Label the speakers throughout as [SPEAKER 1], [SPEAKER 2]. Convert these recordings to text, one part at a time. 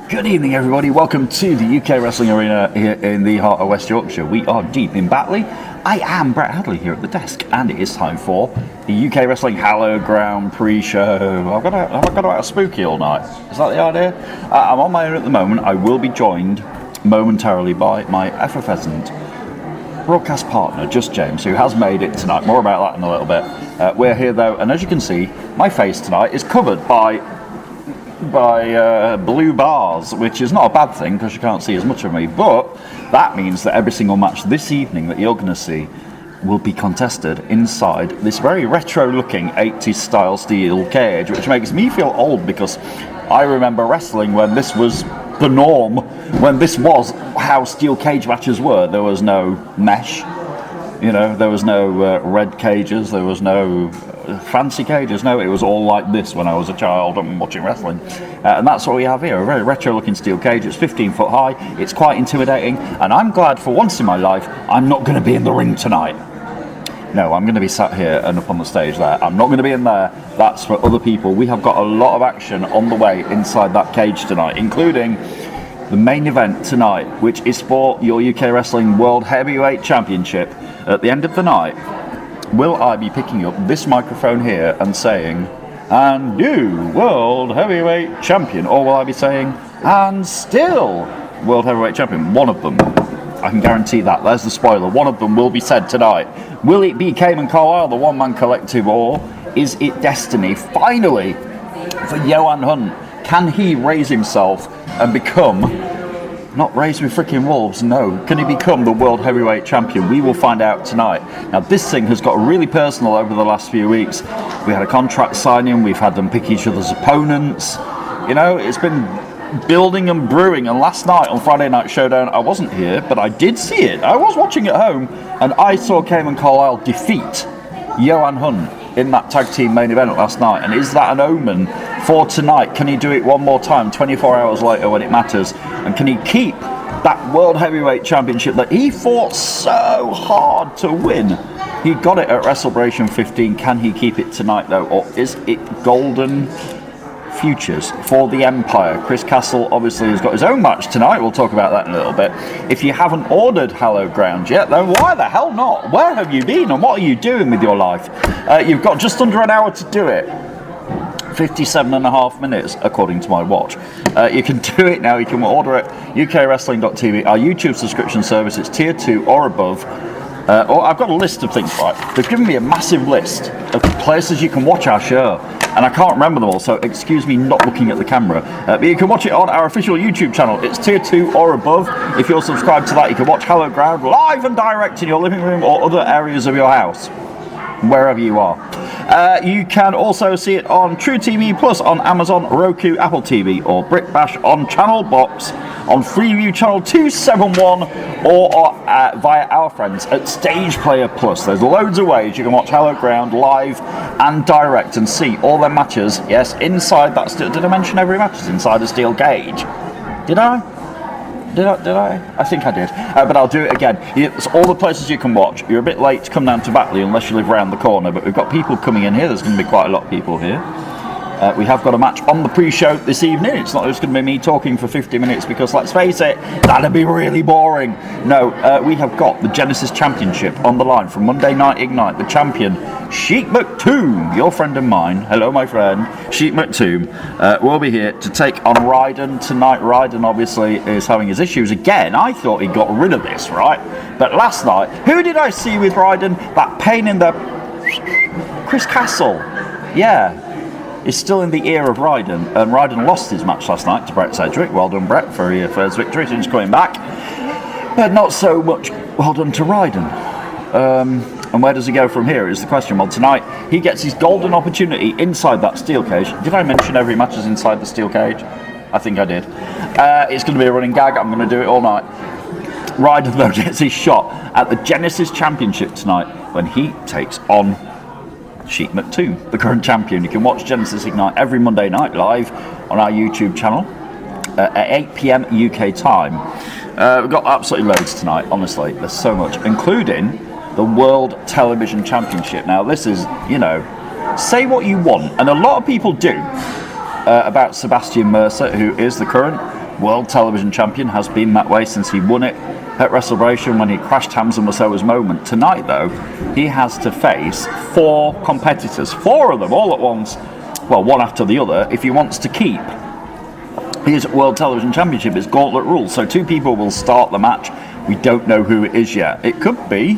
[SPEAKER 1] Good evening, everybody. Welcome to the UK Wrestling Arena here in the heart of West Yorkshire. We are deep in Batley. I am Brett Hadley here at the desk, and it is time for the UK Wrestling Hallowed pre-show. I've got out spooky all night. Is that the idea? I'm on my own at the moment. I will be joined momentarily by my effervescent broadcast partner, Just James, who has made it tonight. More about that in a little bit. We're here though, and as you can see, my face tonight is covered by blue bars, which is not a bad thing because you can't see as much of me, but that means that every single match this evening that you're going to see will be contested inside this very retro looking 80s style steel cage, which makes me feel old because I remember wrestling when this was the norm, when this was how steel cage matches were. There was no mesh, there was no red cages, there was no fancy cages. No, it was all like this when I was a child and watching wrestling, and that's what we have here, a very retro looking steel cage. It's 15 foot high, it's quite intimidating, and I'm glad for once in my life I'm not going to be in the ring tonight. No, I'm going to be sat here and up on the stage there. I'm not going to be in there. That's for other people. We have got a lot of action on the way inside that cage tonight, including the main event tonight, which is for your UK Wrestling World Heavyweight Championship. At the end of the night, will I be picking up this microphone here and saying, "And new World Heavyweight Champion," or will I be saying, "And still World Heavyweight Champion"? One of them. I can guarantee that. There's the spoiler. One of them will be said tonight. Will it be Cayman Carlisle, the one-man collective, or is it destiny finally for Johan Hunt? Can he raise himself and become, not raised with freaking wolves, no, can he become the World Heavyweight Champion? We will find out tonight. Now, this thing has got really personal over the last few weeks. We had a contract signing, we've had them pick each other's opponents. It's been building and brewing, and last night on Friday Night Showdown, I wasn't here, but I did see it. I was watching at home, and I saw Cayman Carlisle defeat Johan Hunt in that tag team main event last night. And is that an omen for tonight? Can he do it one more time 24 hours later when it matters? And can he keep that World Heavyweight Championship that he fought so hard to win? He got it at WrestleBration 15. Can he keep it tonight though, or is it golden futures for the Empire? Chris Castle obviously has got his own match tonight. We'll talk about that in a little bit. If you haven't ordered Hallowed Ground yet, then why the hell not? Where have you been and what are you doing with your life? You've got just under an hour to do it. 57 and a half minutes according to my watch. You can do it now. You can order it ukwrestling.tv. Our YouTube subscription service is tier 2 or above. Or I've got a list of things, right? They've given me a massive list of places you can watch our show, and I can't remember them all, so excuse me not looking at the camera. But you can watch it on our official YouTube channel. It's tier 2 or above. If you're subscribed to that, you can watch Hallowed Ground live and direct in your living room or other areas of your house, wherever you are. You can also see it on True TV Plus on Amazon, Roku, Apple TV, or BritBash on Channel Box, on Freeview Channel 271, or via our friends at Stage Player Plus. There's loads of ways you can watch Hallowed Ground live and direct and see all their matches. Yes, inside that steel. Did I mention every match is inside a steel cage? Did I? Did I? I think I did. But I'll do it again. It's all the places you can watch. You're a bit late to come down to Batley unless you live round the corner, but we've got people coming in here. There's going to be quite a lot of people here. We have got a match on the pre-show this evening. It's not just going to be me talking for 50 minutes because, let's face it, that'd be really boring. No, we have got the Genesis Championship on the line from Monday Night Ignite. The champion, Sheik McToom, your friend and mine. Hello, my friend. Sheik McToom will be here to take on Ryden tonight. Ryden obviously is having his issues again. I thought he got rid of this, right? But last night, who did I see with Ryden? That pain in the... Chris Castle. Yeah. Is still in the ear of Ryden, and Ryden lost his match last night to Brett Sedgwick. Well done, Brett, for your first victory since coming back. But not so much well done to Ryden. And where does he go from here is the question. Well, tonight he gets his golden opportunity inside that steel cage. Did I mention every match is inside the steel cage? I think I did. It's going to be a running gag. I'm going to do it all night. Ryden, though, gets his shot at the Genesis Championship tonight when he takes on Sheik McToom, the current champion. You can watch Genesis Ignite every Monday night live on our YouTube channel at 8 p.m. UK time. We've got absolutely loads tonight, honestly. There's so much, including the World Television Championship. Now, this is, say what you want, and a lot of people do, about Sebastian Mercer, who is the current World Television Champion, has been that way since he won it at WrestleBration when he crashed Hamza Mussowa's moment. Tonight, though, he has to face 4 competitors, 4 of them all at once, well, one after the other, if he wants to keep his World Television Championship. It's gauntlet rules, so 2 people will start the match. We don't know who it is yet. It could be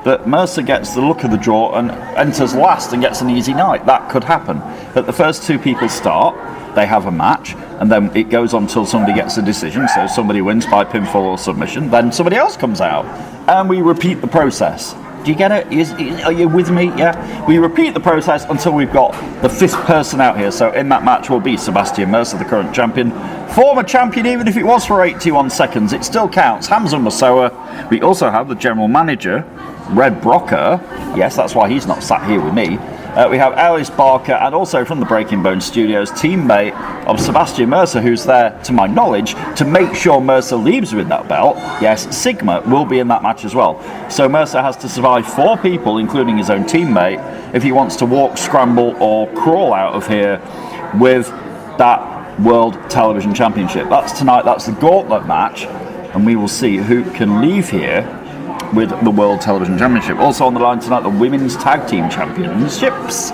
[SPEAKER 1] that Mercer gets the luck of the draw and enters last and gets an easy night. That could happen. But the first 2 people start, they have a match, and then it goes on until somebody gets a decision. So somebody wins by pinfall or submission, then somebody else comes out, and we repeat the process. Do you get it? Are you with me? Yeah. We repeat the process until we've got the 5th person out here. So in that match will be Sebastian Mercer, the current champion. Former champion, even if it was for 81 seconds, it still counts. Hamza Mussowa. We also have the general manager, Red Brocker. Yes, that's why he's not sat here with me. We have Alice Barker, and also from the Breaking Bone Studios, teammate of Sebastian Mercer, who's there, to my knowledge, to make sure Mercer leaves with that belt. Yes, Sigma will be in that match as well. So Mercer has to survive 4 people, including his own teammate, if he wants to walk, scramble, or crawl out of here with that World Television Championship. That's tonight, that's the gauntlet match, and we will see who can leave here with the World Television Championship. Also on the line tonight, the Women's Tag Team Championships,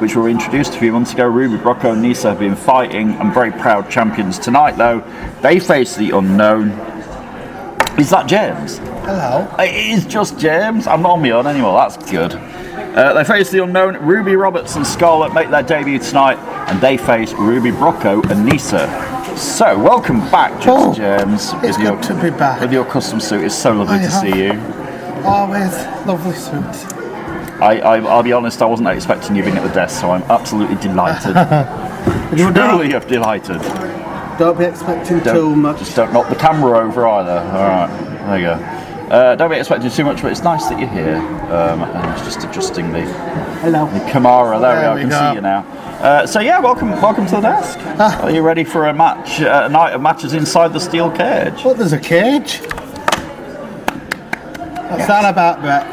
[SPEAKER 1] which were introduced a few months ago. Ruby, Brocco and Nisa have been fighting and very proud champions. Tonight, though, they face the unknown. Is that James?
[SPEAKER 2] Hello.
[SPEAKER 1] It is just James. I'm not on my own anymore. That's good. They face the unknown. Ruby Roberts and Scarlett make their debut tonight, and they face Ruby, Brocco and Nisa. So, welcome back, James.
[SPEAKER 2] It's good to be back.
[SPEAKER 1] With your custom suit. It's so lovely to see you.
[SPEAKER 2] Always lovely suit.
[SPEAKER 1] I'll be honest, I wasn't expecting you being at the desk, so I'm absolutely delighted. Truly delighted.
[SPEAKER 2] Don't be expecting too much.
[SPEAKER 1] Just don't knock the camera over either. Alright, there you go. Don't be expecting too much, but it's nice that you're here. And it's just adjusting the Camara. There we go, I can see you now. So yeah, welcome to the desk. Are you ready for a match, a night of matches inside the steel cage?
[SPEAKER 2] What, there's a cage? What's that about, Brett?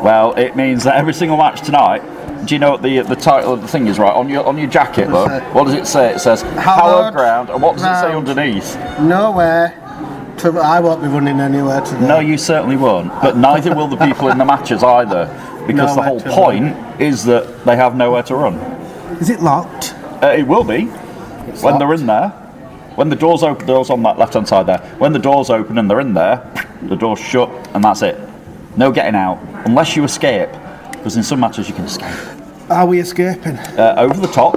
[SPEAKER 1] Well, it means that every single match tonight. Do you know what the title of the thing is? Right on your jacket, look. What does it say? It says Hallowed Ground, and what does it say underneath?
[SPEAKER 2] Nowhere. I won't be running anywhere today.
[SPEAKER 1] No, you certainly won't. But neither will the people in the matches either, because the whole point is that they have nowhere to run.
[SPEAKER 2] Is it locked?
[SPEAKER 1] It will be when they're in there. When the doors open, the doors on that left-hand side there. When the doors open and they're in there, the door's shut, and that's it. No getting out unless you escape, because in some matches you can escape.
[SPEAKER 2] Are we escaping?
[SPEAKER 1] Over the top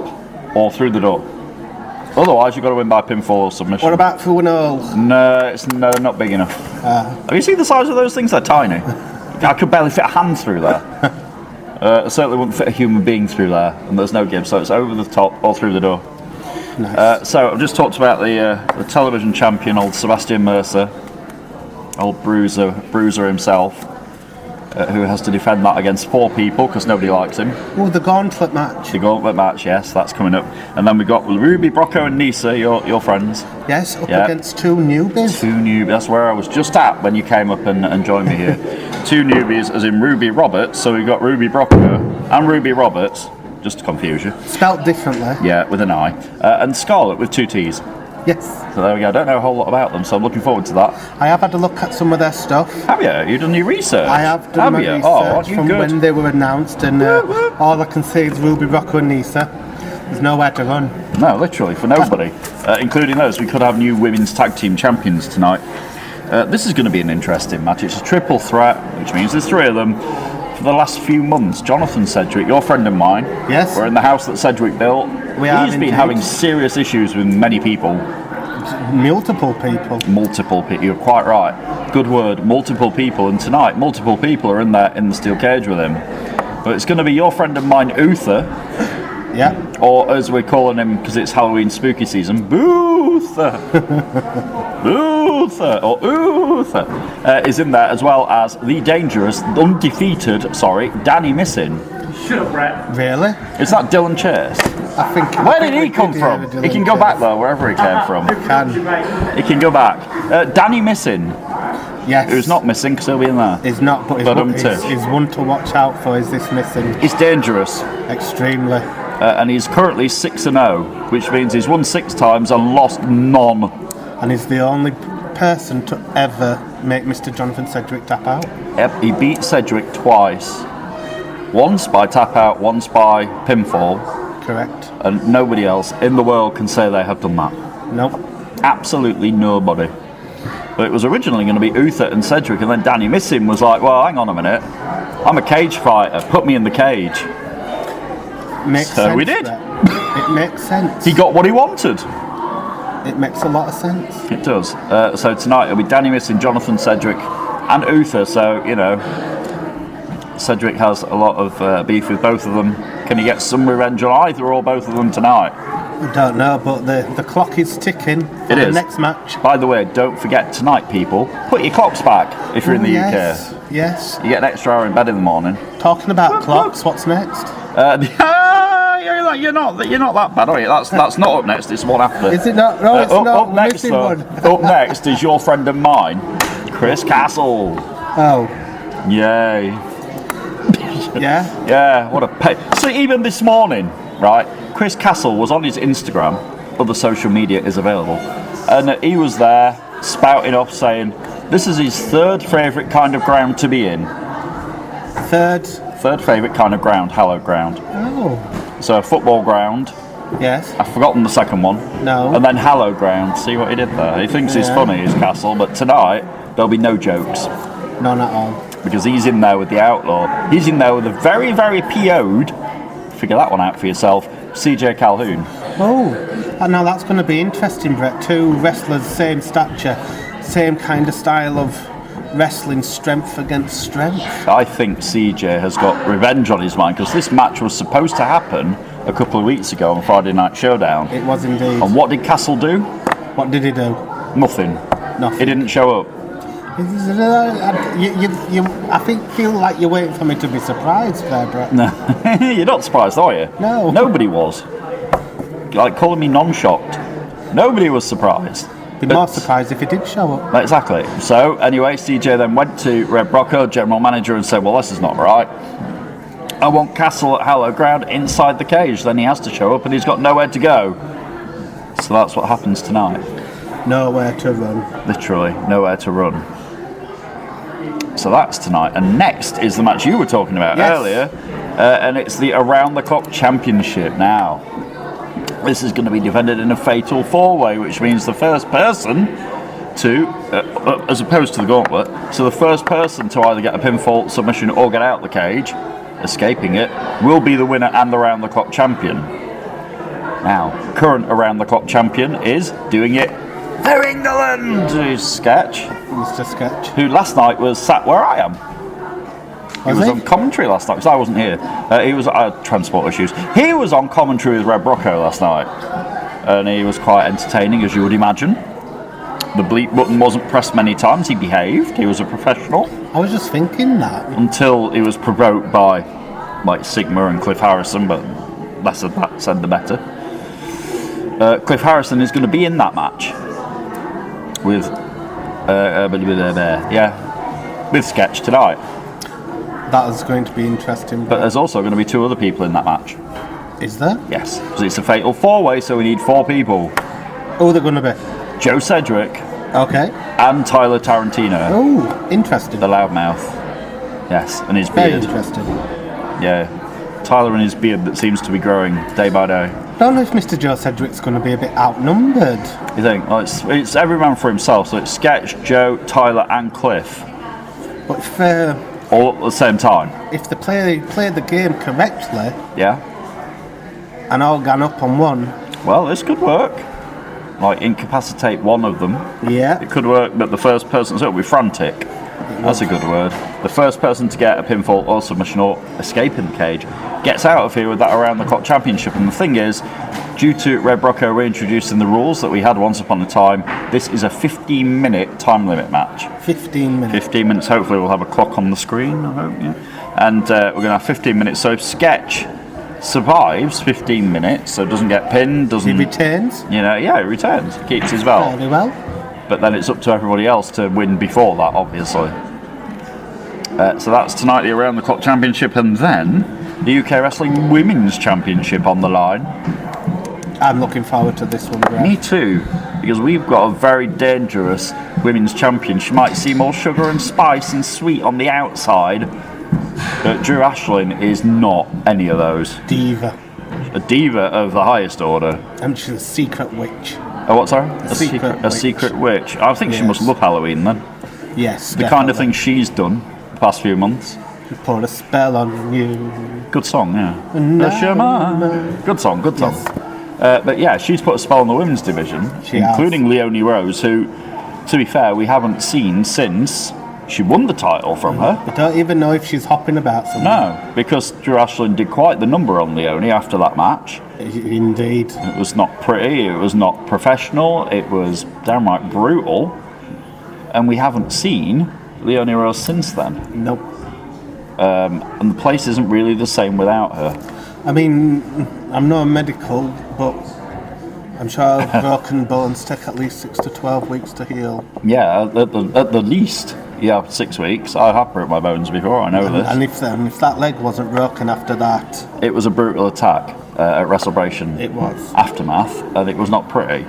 [SPEAKER 1] or through the door. Otherwise, you've got to win by pinfall or submission.
[SPEAKER 2] What about through an hole?
[SPEAKER 1] No, not big enough. Have you seen the size of those things? They're tiny. I could barely fit a hand through there. Certainly wouldn't fit a human being through there, and there's no give, so it's over the top or through the door.
[SPEAKER 2] Nice.
[SPEAKER 1] So I've just talked about the television champion, old Sebastian Mercer, old bruiser himself, who has to defend that against 4 people because nobody likes him.
[SPEAKER 2] Oh, the gauntlet match.
[SPEAKER 1] The gauntlet match, yes, that's coming up. And then we've got Ruby, Brocco and Nisa, your friends.
[SPEAKER 2] Yes, against 2 newbies.
[SPEAKER 1] 2 newbies, that's where I was just at when you came up and joined me here. 2 newbies, as in Ruby Roberts, so we've got Ruby Brocco and Ruby Roberts, just to confuse you.
[SPEAKER 2] Spelt differently.
[SPEAKER 1] Yeah, with an I. And Scarlett with 2 T's.
[SPEAKER 2] Yes.
[SPEAKER 1] So there we go. I don't know a whole lot about them, so I'm looking forward to that.
[SPEAKER 2] I have had a look at some of their stuff.
[SPEAKER 1] Have you? You've done your research?
[SPEAKER 2] I have done my research from when they were announced, and all I can say is Ruby, Brocco and Nisa. There's nowhere to run. No,
[SPEAKER 1] literally, for nobody. Including those. We could have new women's tag team champions tonight. This is going to be an interesting match. It's a triple threat, which means there's 3 of them. For the last few months, Jonathan Sedgwick, your friend of mine,
[SPEAKER 2] yes,
[SPEAKER 1] we're in the house that Sedgwick built. He's been having serious issues with many people.
[SPEAKER 2] Multiple people.
[SPEAKER 1] Multiple people. You're quite right. Good word. Multiple people. And tonight, multiple people are in the steel cage with him. But it's going to be your friend of mine, Uther.
[SPEAKER 2] Yeah.
[SPEAKER 1] Or as we're calling him, because it's Halloween spooky season, Boother. Boother. Or Uther. Is in there, as well as the dangerous, undefeated, Danny Missing.
[SPEAKER 3] Shut up, Brett.
[SPEAKER 2] Really?
[SPEAKER 1] Is that Dylan Chase?
[SPEAKER 2] I think.
[SPEAKER 1] Where did he come from? He can go back though, wherever he came from. He can go back. Danny Missing.
[SPEAKER 2] Yes.
[SPEAKER 1] Who's not missing because he'll be in there.
[SPEAKER 2] He's not, but he's one to watch out for. Is this Missing?
[SPEAKER 1] He's dangerous.
[SPEAKER 2] Extremely.
[SPEAKER 1] And he's currently 6-0, which means he's won 6 times and lost none.
[SPEAKER 2] And he's the only person to ever make Mr. Jonathan Sedgwick tap out.
[SPEAKER 1] Yep, he beat Sedgwick twice. Once by tap out, once by pinfall.
[SPEAKER 2] Correct.
[SPEAKER 1] And nobody else in the world can say they have done that.
[SPEAKER 2] Nope.
[SPEAKER 1] Absolutely nobody. But it was originally going to be Uther and Sedgwick, and then Danny Missing was like, well, hang on a minute. I'm a cage fighter. Put me in the cage.
[SPEAKER 2] Makes
[SPEAKER 1] so
[SPEAKER 2] sense,
[SPEAKER 1] we did.
[SPEAKER 2] It makes sense.
[SPEAKER 1] He got what he wanted.
[SPEAKER 2] It makes a lot of sense.
[SPEAKER 1] It does. So tonight it'll be Danny Missing, Jonathan Sedgwick, and Uther. So, you know, Sedgwick has a lot of beef with both of them. Can he get some revenge on either or both of them tonight?
[SPEAKER 2] I don't know, but the clock is ticking for the next match.
[SPEAKER 1] By the way, don't forget tonight, people, put your clocks back if you're in the
[SPEAKER 2] yes,
[SPEAKER 1] UK.
[SPEAKER 2] Yes.
[SPEAKER 1] You get an extra hour in bed in the morning.
[SPEAKER 2] Talking about clocks, what's next?
[SPEAKER 1] You're not that bad, are you? That's not up next. It's one after.
[SPEAKER 2] Is it not? No, it's not.
[SPEAKER 1] Up next, up next is your friend and mine, Chris Castle.
[SPEAKER 2] Oh.
[SPEAKER 1] Yay.
[SPEAKER 2] Yeah.
[SPEAKER 1] Yeah. What a pay. So even this morning, right? Chris Castle was on his Instagram. Other social media is available, and he was there spouting off saying this is his third favourite kind of ground to be in. Third favourite kind of ground, hallowed ground.
[SPEAKER 2] Oh.
[SPEAKER 1] So a football ground.
[SPEAKER 2] Yes.
[SPEAKER 1] I've forgotten the second one.
[SPEAKER 2] No.
[SPEAKER 1] And then hallowed ground. See what he did there? He thinks he's funny, his Castle, but tonight there'll be no jokes.
[SPEAKER 2] None at all.
[SPEAKER 1] Because he's in there with the outlaw. He's in there with a very, very PO'd, figure that one out for yourself, CJ Calhoun.
[SPEAKER 2] Oh, and now that's going to be interesting, Brett. Two wrestlers, same stature, same kind of style of wrestling, strength against strength.
[SPEAKER 1] I think CJ has got revenge on his mind, because this match was supposed to happen a couple of weeks ago on Friday Night Showdown.
[SPEAKER 2] It was indeed.
[SPEAKER 1] And what did Castle do?
[SPEAKER 2] What did he do?
[SPEAKER 1] Nothing. He didn't show up.
[SPEAKER 2] I feel like you're waiting for me to be surprised there, Brett.
[SPEAKER 1] No, you're not surprised, are you?
[SPEAKER 2] No.
[SPEAKER 1] Nobody was. Like calling me non-shocked. Nobody was surprised.
[SPEAKER 2] Be more surprised if he did show up.
[SPEAKER 1] Exactly. So anyway, CJ then went to Red Brocco, general manager, and said, well, this is not right. I want Castle at Hallowed Ground inside the cage. Then he has to show up and he's got nowhere to go. So that's what happens tonight.
[SPEAKER 2] Nowhere to run.
[SPEAKER 1] Literally, nowhere to run. So that's tonight. And next is the match you were talking about earlier. And it's the Around the Clock Championship now. This is going to be defended in a fatal four-way, which means the first person to, as opposed to the gauntlet, so the first person to either get a pinfall, submission, or get out the cage, escaping it, will be the winner and the Around the Clock champion. Now, current Around the Clock champion is doing it for England, who's Sketch.
[SPEAKER 2] Mr. Sketch.
[SPEAKER 1] Who last night was sat where I am. He was on commentary last night, because I wasn't here. He was transport issues. He was on commentary with Red Brocco last night, and he was quite entertaining, as you would imagine. The bleep button wasn't pressed many times. He behaved. He was a professional.
[SPEAKER 2] I was just thinking that.
[SPEAKER 1] Until he was provoked by, like, Sigma and Cliff Harrison, but less of that said the better. Cliff Harrison is going to be in that match with, with Sketch tonight.
[SPEAKER 2] That is going to be interesting.
[SPEAKER 1] But there's also going to be two other people in that match.
[SPEAKER 2] Is there?
[SPEAKER 1] Yes, because it's a fatal four-way, so we need four people.
[SPEAKER 2] Who are they going to be?
[SPEAKER 1] Joe Sedgwick.
[SPEAKER 2] Okay.
[SPEAKER 1] And Tyler Tarantino.
[SPEAKER 2] Oh, interesting.
[SPEAKER 1] The loudmouth. Yes, and his beard.
[SPEAKER 2] Very interesting.
[SPEAKER 1] Yeah. Tyler and his beard that seems to be growing day by day.
[SPEAKER 2] I don't know if Mr. Joe Sedgwick's going to be a bit outnumbered.
[SPEAKER 1] You think? Well, it's every man for himself, so it's Sketch, Joe, Tyler and Cliff.
[SPEAKER 2] But for...
[SPEAKER 1] all at the same time.
[SPEAKER 2] If they play the game correctly,
[SPEAKER 1] yeah,
[SPEAKER 2] and all gone up on one,
[SPEAKER 1] well, this could work. Like incapacitate one of them.
[SPEAKER 2] Yeah,
[SPEAKER 1] it could work. But the first person, so it'll be frantic. That's a good word. The first person to get a pinfall or submission or escape in the cage gets out of here with that Around the Clock Championship. And the thing is, due to Red Brocco reintroducing the rules that we had once upon a time, this is a 15-minute time limit match.
[SPEAKER 2] 15 minutes. 15
[SPEAKER 1] minutes. Hopefully we'll have a clock on the screen, I hope, yeah. And we're going to have 15 minutes. So if Sketch survives 15 minutes, so doesn't get pinned, doesn't...
[SPEAKER 2] He retains?
[SPEAKER 1] You know, yeah, he retains. He keeps his belt.
[SPEAKER 2] Very well.
[SPEAKER 1] But then it's up to everybody else to win before that, obviously. So that's tonight, the Around the Clock Championship, and then the UK Wrestling Women's Championship on the line.
[SPEAKER 2] I'm looking forward to this one, Greg.
[SPEAKER 1] Me too. because we've got a very dangerous women's champion. She might seem all sugar and spice and sweet on the outside, but Drew Ashlin is not any of those.
[SPEAKER 2] Diva.
[SPEAKER 1] A diva of the highest order.
[SPEAKER 2] And she's a secret witch.
[SPEAKER 1] Oh, what, sorry?
[SPEAKER 2] A
[SPEAKER 1] secret witch. I think she
[SPEAKER 2] Yes.
[SPEAKER 1] must love Halloween then.
[SPEAKER 2] Yes,
[SPEAKER 1] The kind of thing she's done the past few months.
[SPEAKER 2] Put a spell on you.
[SPEAKER 1] Good song, yeah.
[SPEAKER 2] No,
[SPEAKER 1] Good song, good song.
[SPEAKER 2] Yes.
[SPEAKER 1] But yeah, she's put a spell on the women's division,
[SPEAKER 2] She
[SPEAKER 1] including Leonie Rose, who, to be fair, we haven't seen since she won the title from her.
[SPEAKER 2] I don't even know if she's hopping about somewhere.
[SPEAKER 1] No, because Drew Ashlin did quite the number on Leonie after that match.
[SPEAKER 2] Indeed.
[SPEAKER 1] It was not pretty, it was not professional, it was downright brutal. And we haven't seen Leonie Rose since then.
[SPEAKER 2] Nope.
[SPEAKER 1] And the place isn't really the same without her.
[SPEAKER 2] I mean, I'm not medical, but I'm sure broken bones take at least 6 to 12 weeks to heal.
[SPEAKER 1] Yeah, at the least, yeah, 6 weeks. I have broke my bones before, I know this.
[SPEAKER 2] And if that leg wasn't broken after that,
[SPEAKER 1] It was a brutal attack at WrestleBration.
[SPEAKER 2] it was.
[SPEAKER 1] Aftermath, and it was not pretty.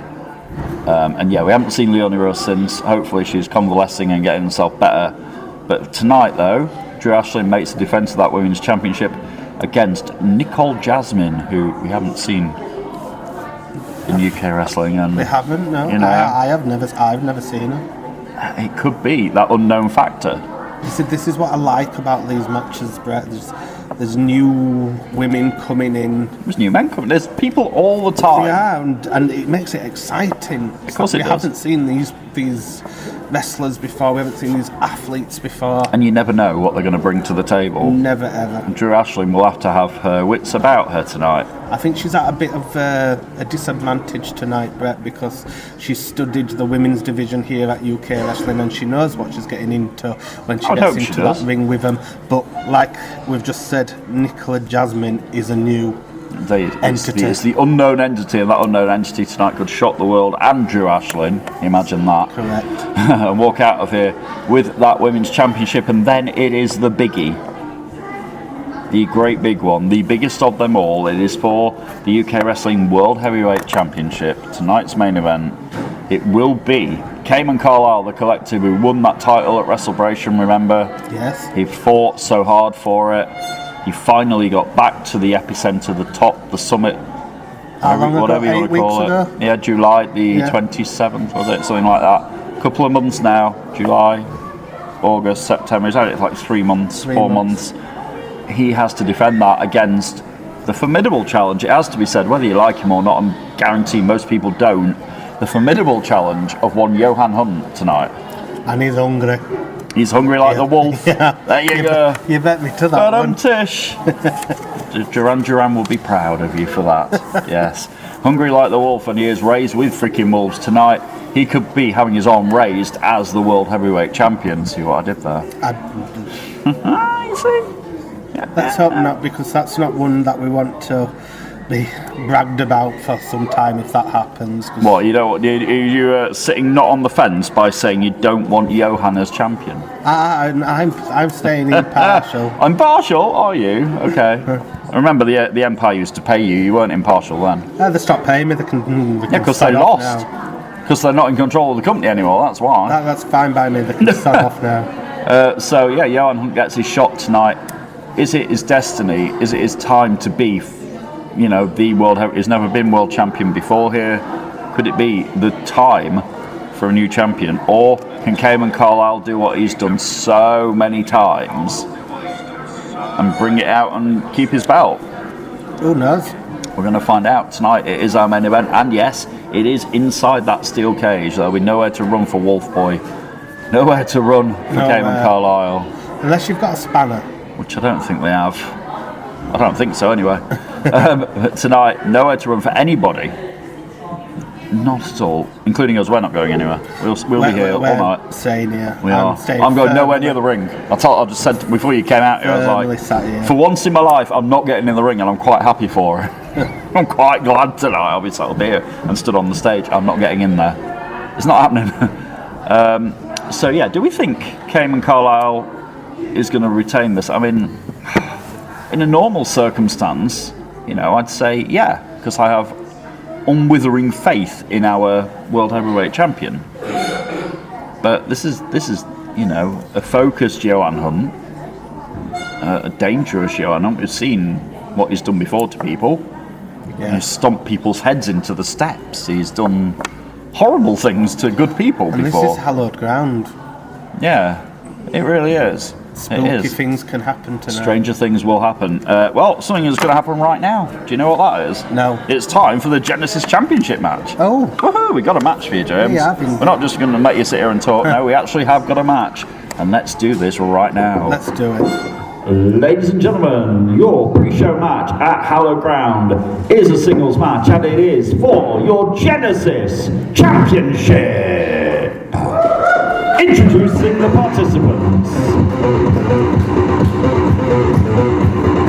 [SPEAKER 1] And yeah, we haven't seen Leonie Rose since. Hopefully she's convalescing and getting herself better. But tonight, though, Drew Ashlin makes a defence of that women's championship against Nicole Jasmine, who we haven't seen in UK wrestling. And
[SPEAKER 2] We haven't, no.
[SPEAKER 1] You know,
[SPEAKER 2] I've never seen her.
[SPEAKER 1] it could be that unknown factor.
[SPEAKER 2] This is what I like about these matches, Brett. There's new women coming in.
[SPEAKER 1] There's new men coming. There's people all the time.
[SPEAKER 2] Yeah, and it makes it exciting.
[SPEAKER 1] Of course it
[SPEAKER 2] We
[SPEAKER 1] does.
[SPEAKER 2] haven't seen these wrestlers before. We haven't seen these athletes before.
[SPEAKER 1] And you never know what they're going to bring to the table.
[SPEAKER 2] Never ever.
[SPEAKER 1] Drew Ashlin will have to have her wits about her tonight.
[SPEAKER 2] I think she's at a bit of a disadvantage tonight, Brett, because she studied the women's division here at UK Wrestling, and she knows what she's getting into when she
[SPEAKER 1] I'd
[SPEAKER 2] gets
[SPEAKER 1] hope she
[SPEAKER 2] into
[SPEAKER 1] does.
[SPEAKER 2] that ring with them. But like we've just said, Nicola Jasmine is a new entity.
[SPEAKER 1] It's the unknown entity, and that unknown entity tonight could shock the world and Drew Ashlin. Imagine that.
[SPEAKER 2] Correct.
[SPEAKER 1] And walk out of here with that women's championship, and then it is the biggie. The great big one, the biggest of them all. It is for the UK Wrestling World Heavyweight Championship. Tonight's main event. It will be Cayman Carlisle, the collective, who won that title at WrestleBration, remember?
[SPEAKER 2] Yes.
[SPEAKER 1] He fought so hard for it. He finally got back to the epicenter, the top, the summit,
[SPEAKER 2] How long ago?
[SPEAKER 1] whatever you
[SPEAKER 2] 8
[SPEAKER 1] want to call
[SPEAKER 2] weeks
[SPEAKER 1] it.
[SPEAKER 2] ago?
[SPEAKER 1] Yeah, July the
[SPEAKER 2] Yeah.
[SPEAKER 1] 27th, was it? Something like that. Couple of months now. July, August, September. He's had it for like 3 months, 4 months. He has to defend that against the formidable challenge. It has to be said, whether you like him or not, I guarantee most people don't. The formidable challenge of one Johan Hunt tonight.
[SPEAKER 2] And he's hungry.
[SPEAKER 1] He's hungry like the wolf.
[SPEAKER 2] Yeah.
[SPEAKER 1] There you go.
[SPEAKER 2] You bet me to that one.
[SPEAKER 1] Tish. Duran will be proud of you for that. Yes. Hungry like the wolf, and he is raised with freaking wolves tonight. He could be having his arm raised as the World Heavyweight Champion. See what I did there? You see?
[SPEAKER 2] Let's hope not, because that's not one that we want to be bragged about for some time if that happens.
[SPEAKER 1] What, you're sitting not on the fence by saying you don't want Johan as champion?
[SPEAKER 2] I'm staying impartial.
[SPEAKER 1] Impartial, are you? Okay. Remember, the Empire used to pay you. You weren't impartial then.
[SPEAKER 2] They stopped paying me. They can
[SPEAKER 1] Yeah, because they
[SPEAKER 2] sod off
[SPEAKER 1] lost.
[SPEAKER 2] now.
[SPEAKER 1] Because they're not in control of the company anymore, that's why.
[SPEAKER 2] That's fine by me. They can sod off now.
[SPEAKER 1] So, yeah, Johan Hunt gets his shot tonight. Is it his destiny? Is it his time to be, the world? He's never been world champion before here. Could it be the time for a new champion? Or can Cayman Carlisle do what he's done so many times and bring it out and keep his belt?
[SPEAKER 2] Who knows?
[SPEAKER 1] We're going to find out tonight. It is our main event, and yes, it is inside that steel cage. There'll be nowhere to run for Wolf Boy, nowhere to run for Cayman Carlisle.
[SPEAKER 2] Unless you've got a spanner.
[SPEAKER 1] Which I don't think they have. I don't think so, anyway. But tonight, nowhere to run for anybody. Not at all, including us. We're not going anywhere. We'll be here all night.
[SPEAKER 2] Staying here.
[SPEAKER 1] We are. I'm going nowhere near the ring. I just said before you came out here, I was like, for once in my life, I'm not getting in the ring, and I'm quite happy for it. I'm quite glad tonight. Obviously, I'll be here and stood on the stage. I'm not getting in there. It's not happening. So yeah, do we think Cayman Carlisle is going to retain this? I mean, in a normal circumstance, I'd say yeah, because I have unwithering faith in our world heavyweight champion. But this is a focused Johan Hunt, a dangerous Johan Hunt. We've seen what he's done before to people.
[SPEAKER 2] Yeah.
[SPEAKER 1] He's stomped people's heads into the steps. He's done horrible things to good people
[SPEAKER 2] and
[SPEAKER 1] before.
[SPEAKER 2] This is hallowed ground.
[SPEAKER 1] Yeah, it really is.
[SPEAKER 2] Spooky things can happen tonight.
[SPEAKER 1] Stranger things will happen. Well, something is going to happen right now. Do you know what that is?
[SPEAKER 2] No.
[SPEAKER 1] It's time for the Genesis Championship match.
[SPEAKER 2] Oh.
[SPEAKER 1] Woohoo, we got a match for you, James.
[SPEAKER 2] Yeah,
[SPEAKER 1] we're not just going to make you sit here and talk. No, we actually have got a match. And let's do this right now.
[SPEAKER 2] Let's do it.
[SPEAKER 1] Ladies and gentlemen, your pre-show match at Hallowed Ground is a singles match, and it is for your Genesis Championship. Introducing the participants.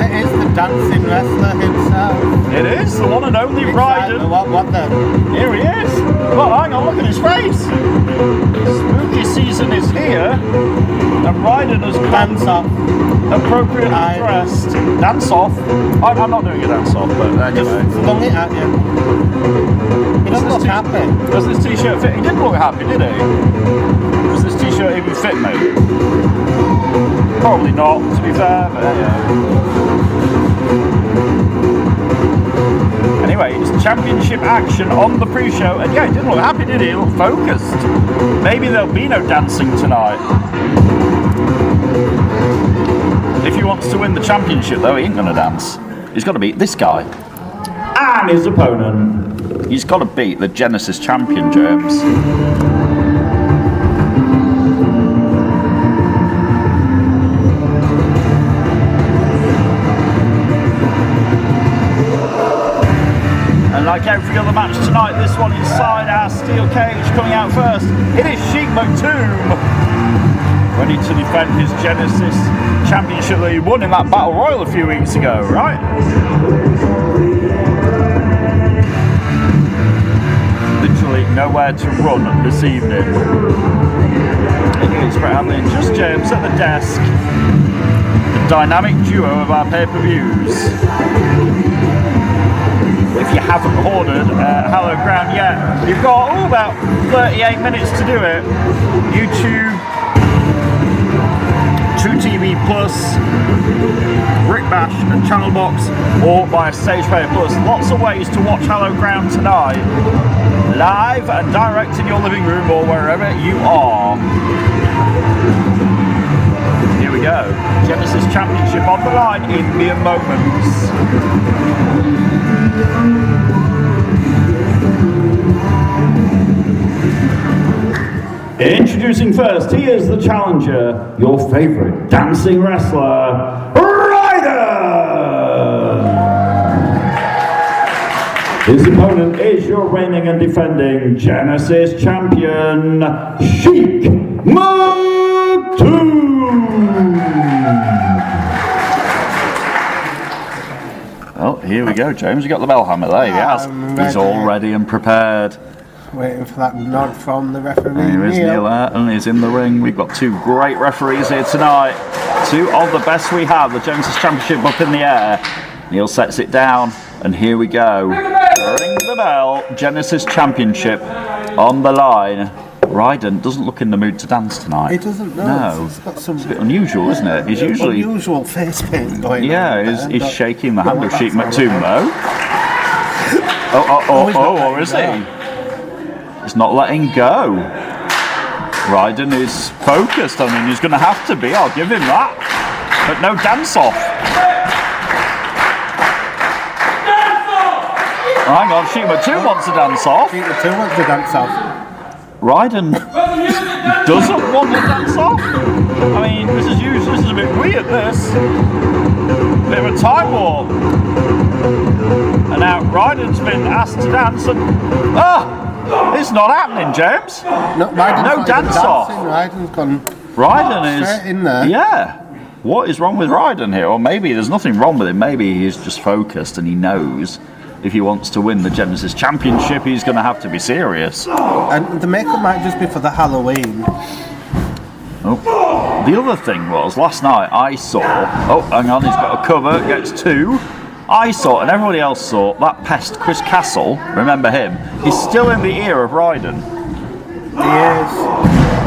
[SPEAKER 2] It is the dancing wrestler himself.
[SPEAKER 1] It is the one and only Ryden.
[SPEAKER 2] What the?
[SPEAKER 1] Here he is. Well, hang on, look at his face. Spooky season is here, and Ryden has
[SPEAKER 2] Dance off.
[SPEAKER 1] appropriately dressed. Dance off. I'm not doing a dance off, but anyway.
[SPEAKER 2] Flung it at you. He doesn't look happy.
[SPEAKER 1] Does this t-shirt fit? He didn't look happy, did he? Does this t-shirt even fit me? Probably not, to be fair, but yeah. Anyway, it's championship action on the pre-show, and yeah, he didn't look happy, did he? He looked focused. Maybe there'll be no dancing tonight. If he wants to win the championship, though, he ain't gonna dance. He's got to beat this guy and his opponent. He's got to beat the Genesis champion, James. And like every other match tonight, this one inside our steel cage. Coming out first, it is Sheik McToomb, ready to defend his Genesis championship that he won in that Battle Royal a few weeks ago, right? Literally nowhere to run this evening. It is Brett Hadley and just James at the desk. The dynamic duo of our pay-per-views. If you haven't ordered Hallowed Ground yet, you've got about 38 minutes to do it. YouTube, True TV Plus, Brick Bash and Channel Box, or via Stage Player Plus. Lots of ways to watch Hallowed Ground tonight, live and direct in your living room or wherever you are. Here we go. Genesis Championship on the line in mere moments. Introducing first, he is the challenger, your favourite dancing wrestler, Ryden! His opponent is your reigning and defending Genesis champion, Sheik McToomb! Well, here we go, James. You got the bell hammer there. Yes, he's all ready and prepared.
[SPEAKER 2] Waiting for that nod from the referee.
[SPEAKER 1] Here is Neil Ayrton, he's in the ring. We've got two great referees here tonight. Two of the best we have. The Genesis Championship up in the air. Neil sets it down, and here we go. Ring the bell. Genesis Championship on the line. Ryden doesn't look in the mood to dance tonight.
[SPEAKER 2] He doesn't,
[SPEAKER 1] no.
[SPEAKER 2] He's got some
[SPEAKER 1] it's a bit unusual, isn't it? He's usually
[SPEAKER 2] unusual face paint going on.
[SPEAKER 1] Yeah, he's shaking the hand of Sheik McToomb though. Or is he? He's not letting go. Ryden is focused. I mean, he's going to have to be. I'll give him that. But no dance off. Hang on, Sheik McToomb wants to dance off.
[SPEAKER 2] Sheik McToomb wants to dance off.
[SPEAKER 1] Ryden doesn't want to dance off. I mean, this is a bit weird. This bit of a time warp. And now Ryden's been asked to dance, and it's not happening, James.
[SPEAKER 2] No dance off. Ryden's gone.
[SPEAKER 1] Ryden is
[SPEAKER 2] straight in there.
[SPEAKER 1] Yeah. What is wrong with Ryden here? Or maybe there's nothing wrong with him. Maybe he's just focused and he knows if he wants to win the Genesis Championship, he's going to have to be serious.
[SPEAKER 2] And the makeup might just be for the Halloween.
[SPEAKER 1] Oh. The other thing was, last night I saw... Oh, hang on, he's got a cover, gets two. I thought, and everybody else thought, that pest Chris Castle, remember him, he's still in the ear of Ryden.
[SPEAKER 2] He is.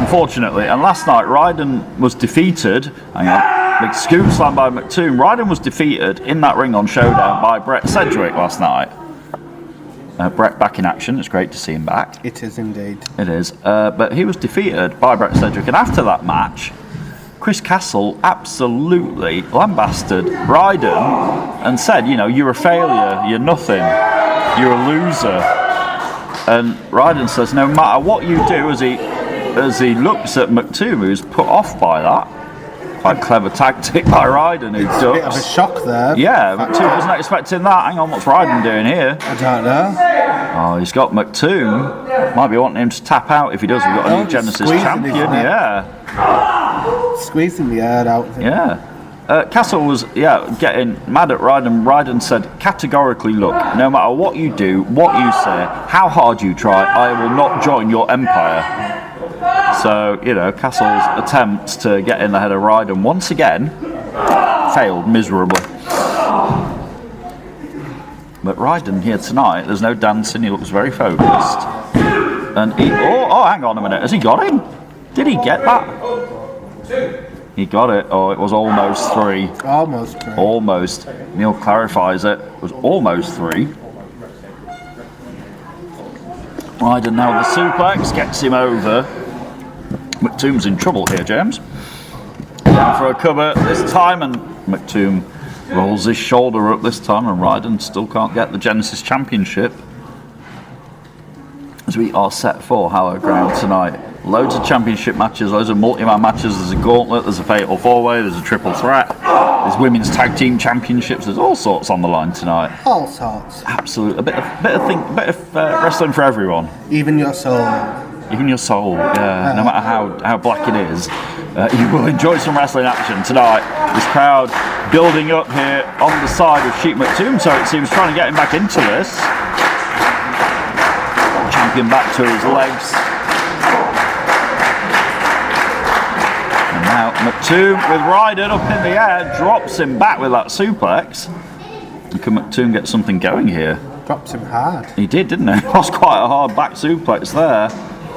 [SPEAKER 1] Unfortunately. And last night, Ryden was defeated. Hang on. Big scoop slam by McToom. Ryden was defeated in that ring on Showdown by Brett Sedgwick last night. Brett back in action. It's great to see him back.
[SPEAKER 2] It is indeed.
[SPEAKER 1] It is. But he was defeated by Brett Sedgwick. And after that match, Chris Castle absolutely lambasted Ryden and said, you know, you're a failure, you're nothing, you're a loser. And Ryden says, no matter what you do, as he looks at McToom, who's put off by that. Quite clever tactic by Ryden, who ducks.
[SPEAKER 2] A bit of a shock there.
[SPEAKER 1] Yeah, McToom wasn't expecting that. Hang on, what's Ryden doing here?
[SPEAKER 2] I don't know.
[SPEAKER 1] Oh, he's got McToom. Might be wanting him to tap out if he does. We've got a new Genesis champion, yeah.
[SPEAKER 2] Squeezing the air out of him.
[SPEAKER 1] Yeah. Castle was, getting mad at Ryden. Ryden said categorically, look, no matter what you do, what you say, how hard you try, I will not join your empire. So, you know, Castle's attempts to get in the head of Ryden once again failed miserably. But Ryden here tonight, there's no dancing, he looks very focused. And hang on a minute, has he got him? Did he get that? He got it. Oh, it was almost 3.
[SPEAKER 2] Almost 3.
[SPEAKER 1] Almost. Neil clarifies it. It was almost 3. Ryden now the suplex gets him over. McToom's in trouble here, James. Down for a cover this time, and McToom rolls his shoulder up this time, and Ryden still can't get the Genesis Championship. As we are set for Hallowed Ground tonight. Loads of championship matches, loads of multi-man matches. There's a gauntlet, there's a fatal 4-way, there's a triple threat. There's women's tag team championships. There's all sorts on the line tonight.
[SPEAKER 2] All sorts.
[SPEAKER 1] Absolutely, a bit of wrestling for everyone.
[SPEAKER 2] Even your soul.
[SPEAKER 1] Even your soul, yeah. No matter how black it is, you will enjoy some wrestling action tonight. This crowd building up here on the side of Sheep McToom, so it seems, trying to get him back into this. Champion back to his legs. And now McToom with Ryden up in the air, drops him back with that suplex. And can McToom get something going here?
[SPEAKER 2] Drops him hard.
[SPEAKER 1] He did, didn't he? It was quite a hard back suplex there.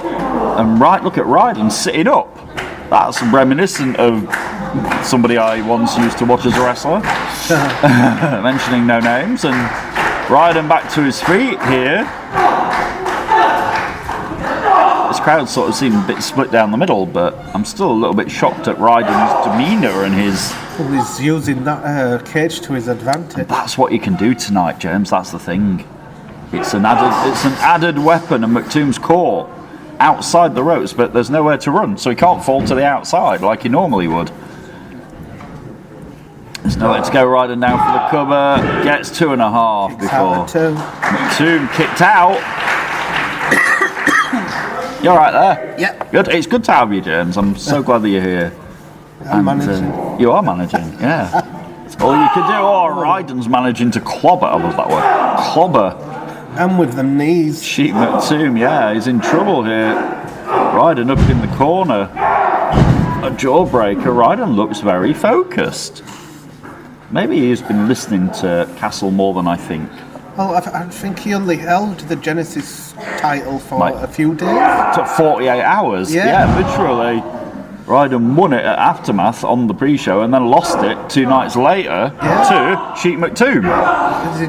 [SPEAKER 1] And look at Ryden sitting up. That's reminiscent of somebody I once used to watch as a wrestler. Mentioning no names. And Ryden back to his feet here. This crowd sort of seemed a bit split down the middle, but I'm still a little bit shocked at Ryden's demeanour and his...
[SPEAKER 2] Well, he's using that cage to his advantage.
[SPEAKER 1] That's what you can do tonight, James. That's the thing. It's an added weapon, and McToom's caught outside the ropes, but there's nowhere to run, so he can't fall to the outside like he normally would. There's nowhere to go. Ryden now for the cover, gets 2.5 before McToom kicked out. You're right there.
[SPEAKER 2] Yep.
[SPEAKER 1] Good. It's good to have you, James. I'm so glad that you're here.
[SPEAKER 2] I'm managing.
[SPEAKER 1] You are managing, yeah. All you can do. Ryden's managing to clobber. I love that word. Clobber.
[SPEAKER 2] And with the knees.
[SPEAKER 1] Sheep McToom, yeah, he's in trouble here. Ryden up in the corner. A jawbreaker. Ryden looks very focused. Maybe he's been listening to Castle more than I think.
[SPEAKER 2] Well, I think he only held the Genesis title for
[SPEAKER 1] Like,
[SPEAKER 2] a few days.
[SPEAKER 1] It took 48 hours. Yeah, literally. Ryden won it at Aftermath on the pre-show and then lost it 2 nights later to Sheep McToom.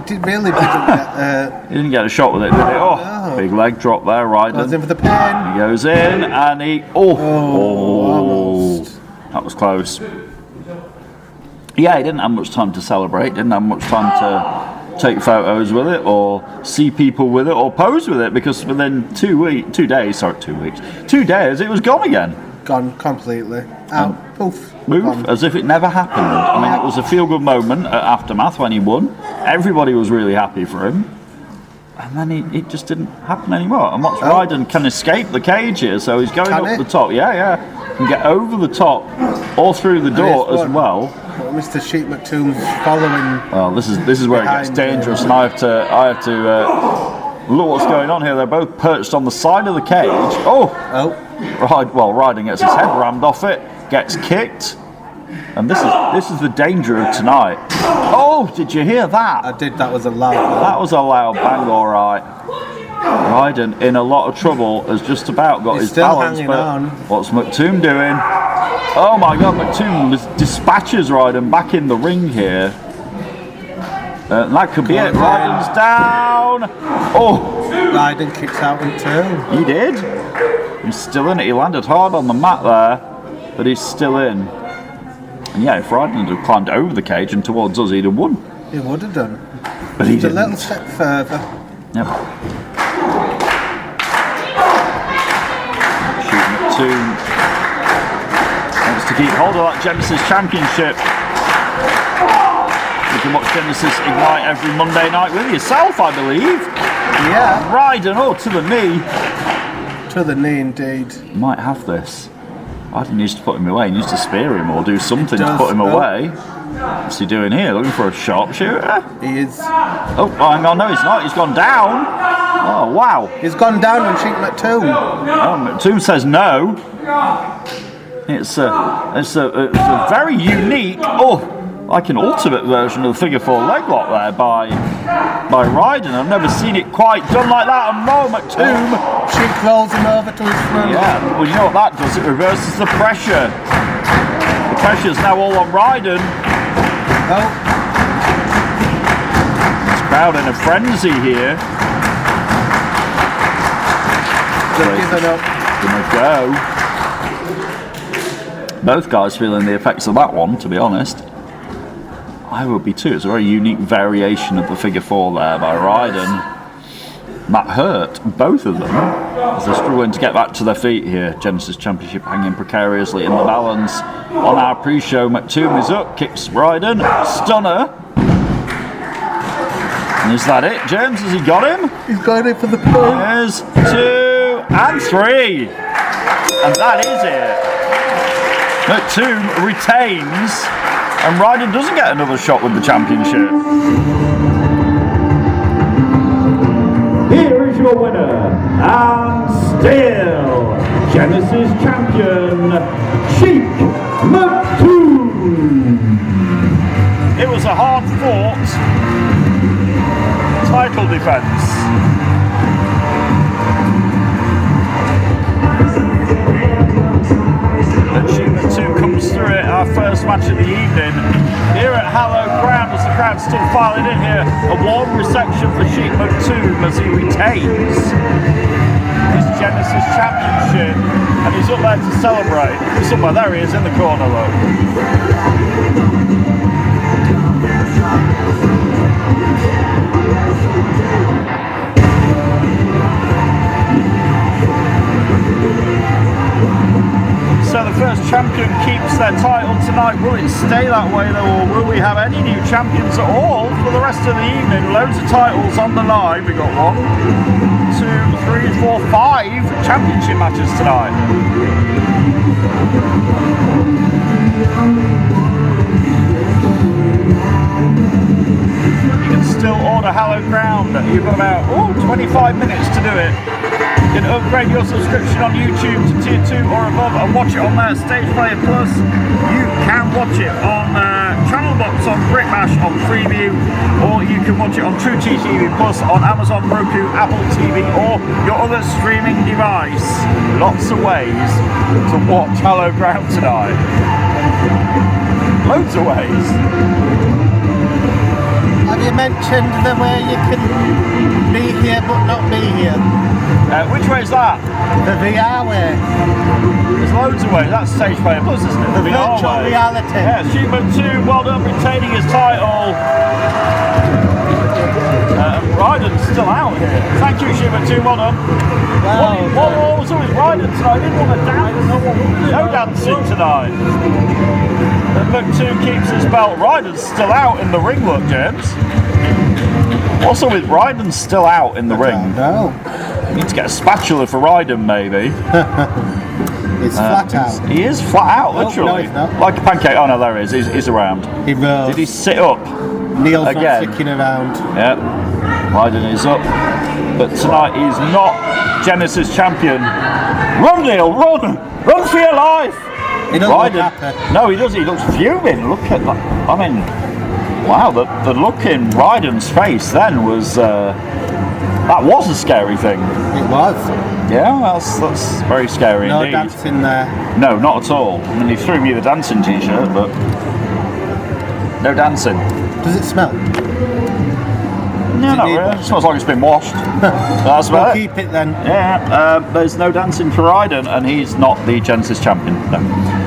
[SPEAKER 2] He really didn't get...
[SPEAKER 1] He didn't get a shot with it, did he?
[SPEAKER 2] No.
[SPEAKER 1] Big leg drop there, Ryden.
[SPEAKER 2] Goes in for the pin.
[SPEAKER 1] He goes in and he...
[SPEAKER 2] Almost.
[SPEAKER 1] That was close. Yeah, he didn't have much time to celebrate, didn't have much time to take photos with it or see people with it or pose with it, because within 2 days it was gone again.
[SPEAKER 2] Gone completely. Out. Poof.
[SPEAKER 1] Move
[SPEAKER 2] Gone.
[SPEAKER 1] as if it never happened. I mean, it was a feel-good moment at Aftermath when he won. Everybody was really happy for him. And then it just didn't happen anymore. And watch Ryden can escape the cage here, so he's going up the top. Yeah. Can get over the top or through the door as well.
[SPEAKER 2] Mr. Sheep McToom's following.
[SPEAKER 1] Well, this is where it gets dangerous, and I have to look what's going on here. They're both perched on the side of the cage. Ryden gets his head rammed off it, gets kicked. And this is the danger of tonight. Oh, did you hear that?
[SPEAKER 2] I did. That was a loud.
[SPEAKER 1] That was a loud bang, all right. Ryden in a lot of trouble, has just about got
[SPEAKER 2] He's
[SPEAKER 1] his
[SPEAKER 2] still
[SPEAKER 1] balance.
[SPEAKER 2] hanging
[SPEAKER 1] But
[SPEAKER 2] on.
[SPEAKER 1] what's McToomb doing? Oh my God, McToomb dispatches Ryden back in the ring here. That could be it. Ryden's down. Oh,
[SPEAKER 2] Ryden kicks out in two.
[SPEAKER 1] he did. He's still in it. He landed hard on the mat there, but he's still in. And yeah, if Ryden had climbed over the cage and towards us, he'd have won.
[SPEAKER 2] He would have done.
[SPEAKER 1] But he
[SPEAKER 2] Just a
[SPEAKER 1] didn't.
[SPEAKER 2] little step further.
[SPEAKER 1] Yep. Shooting McToomb wants to keep hold of that Genesis Championship. You can watch Genesis Ignite every Monday night with yourself, I believe.
[SPEAKER 2] Yeah.
[SPEAKER 1] Ryden, oh, to the knee.
[SPEAKER 2] To the knee, indeed.
[SPEAKER 1] Might have this. Ryden needs to put him away. He needs to spear him or do something to
[SPEAKER 2] does,
[SPEAKER 1] put him
[SPEAKER 2] though.
[SPEAKER 1] away. What's he doing here? Looking for a sharpshooter?
[SPEAKER 2] He is.
[SPEAKER 1] Oh, hang on, no, he's not. He's gone down. Oh, wow.
[SPEAKER 2] He's gone down and Sheik McToomb.
[SPEAKER 1] Oh, McToomb says no. It's a very unique, like an ultimate version of the figure four leg lock there by Ryden. I've never seen it quite done like that. And McToomb.
[SPEAKER 2] Sheik rolls him over to his front.
[SPEAKER 1] Yeah, well, you know what that does? It reverses the pressure. The pressure's now all on Ryden.
[SPEAKER 2] Oh,
[SPEAKER 1] This crowd in a frenzy here.
[SPEAKER 2] they've given up.
[SPEAKER 1] Gonna go. Both guys feeling the effects of that one, to be honest. I would be too. It's a very unique variation of the figure four there by Ryden. That hurt both of them as they're struggling to get back to their feet here. Genesis Championship hanging precariously in the balance. On our pre-show, McToomb is up, kicks Ryden, stunner. And is that it, James? Has he got him?
[SPEAKER 2] He's going in for the pin.
[SPEAKER 1] There's 2 and 3. And that is it. McToomb retains, and Ryden doesn't get another shot with the championship. Here is your winner, and still Genesis champion, Sheik McToomb. It was a hard-fought title defence. And Sheik McToomb comes through it, our first match of the evening. Here at Hallowed Ground, as the crowd's still filing in here, a warm reception for Sheik McToomb as he retains his Genesis Championship, and he's up there to celebrate. He's up there, there he is in the corner, look. So the first champion keeps their title tonight. Will it stay that way though, or will we have any new champions at all for the rest of the evening? Loads of titles on the line. We got 1, 2, 3, 4, 5 championship matches tonight. You can still order Hallowed Ground. You've got about 25 minutes to do it. You can upgrade your subscription on YouTube to tier 2 or above and watch it on there, Stage Player Plus. You can watch it on Channel Box on Brickmash on Freeview, or you can watch it on True TV Plus on Amazon, Roku, Apple TV, or your other streaming device. Lots of ways to watch Hallowed Ground tonight. Loads of ways.
[SPEAKER 2] Have you mentioned the way you can be here but not be here?
[SPEAKER 1] Which way is that?
[SPEAKER 2] The VR way.
[SPEAKER 1] There's loads of ways. That's Stage Player Plus, isn't it?
[SPEAKER 2] The virtual
[SPEAKER 1] way.
[SPEAKER 2] reality.
[SPEAKER 1] Yeah, Sheik McToomb, well done, retaining his title. Ryden's still out here. Thank you, Sheik McToomb, well done. What was with Ryden tonight? He didn't want to dance. No dancing tonight. McToomb keeps his belt. Ryden's still out in the ring, look, James. Also with Ryden still out in the ring.
[SPEAKER 2] No.
[SPEAKER 1] Need to get a spatula for Ryden, maybe.
[SPEAKER 2] It's flat out.
[SPEAKER 1] He is flat out, literally.
[SPEAKER 2] No, he's not.
[SPEAKER 1] Like a pancake. Oh no, there he is. He's around.
[SPEAKER 2] He rose.
[SPEAKER 1] Did he sit up?
[SPEAKER 2] Neil's
[SPEAKER 1] again?
[SPEAKER 2] not sticking around.
[SPEAKER 1] Yep. Ryden is up. But tonight he's not Genesis champion. Run, Neil, run! Run for your life!
[SPEAKER 2] He doesn't look happy.
[SPEAKER 1] No, he does. He looks fuming. Look at that. I mean, wow, the look in Ryden's face then was that was a scary thing.
[SPEAKER 2] It was.
[SPEAKER 1] Yeah, that's very scary
[SPEAKER 2] No
[SPEAKER 1] indeed.
[SPEAKER 2] dancing there.
[SPEAKER 1] No, not at all. I mean, he threw me the dancing t-shirt, but no dancing.
[SPEAKER 2] Does it smell?
[SPEAKER 1] No, not really. It smells like it's been washed. That's
[SPEAKER 2] We'll
[SPEAKER 1] about it.
[SPEAKER 2] keep it then.
[SPEAKER 1] Yeah, there's no dancing for Ryden, and he's not the Genesis champion. No.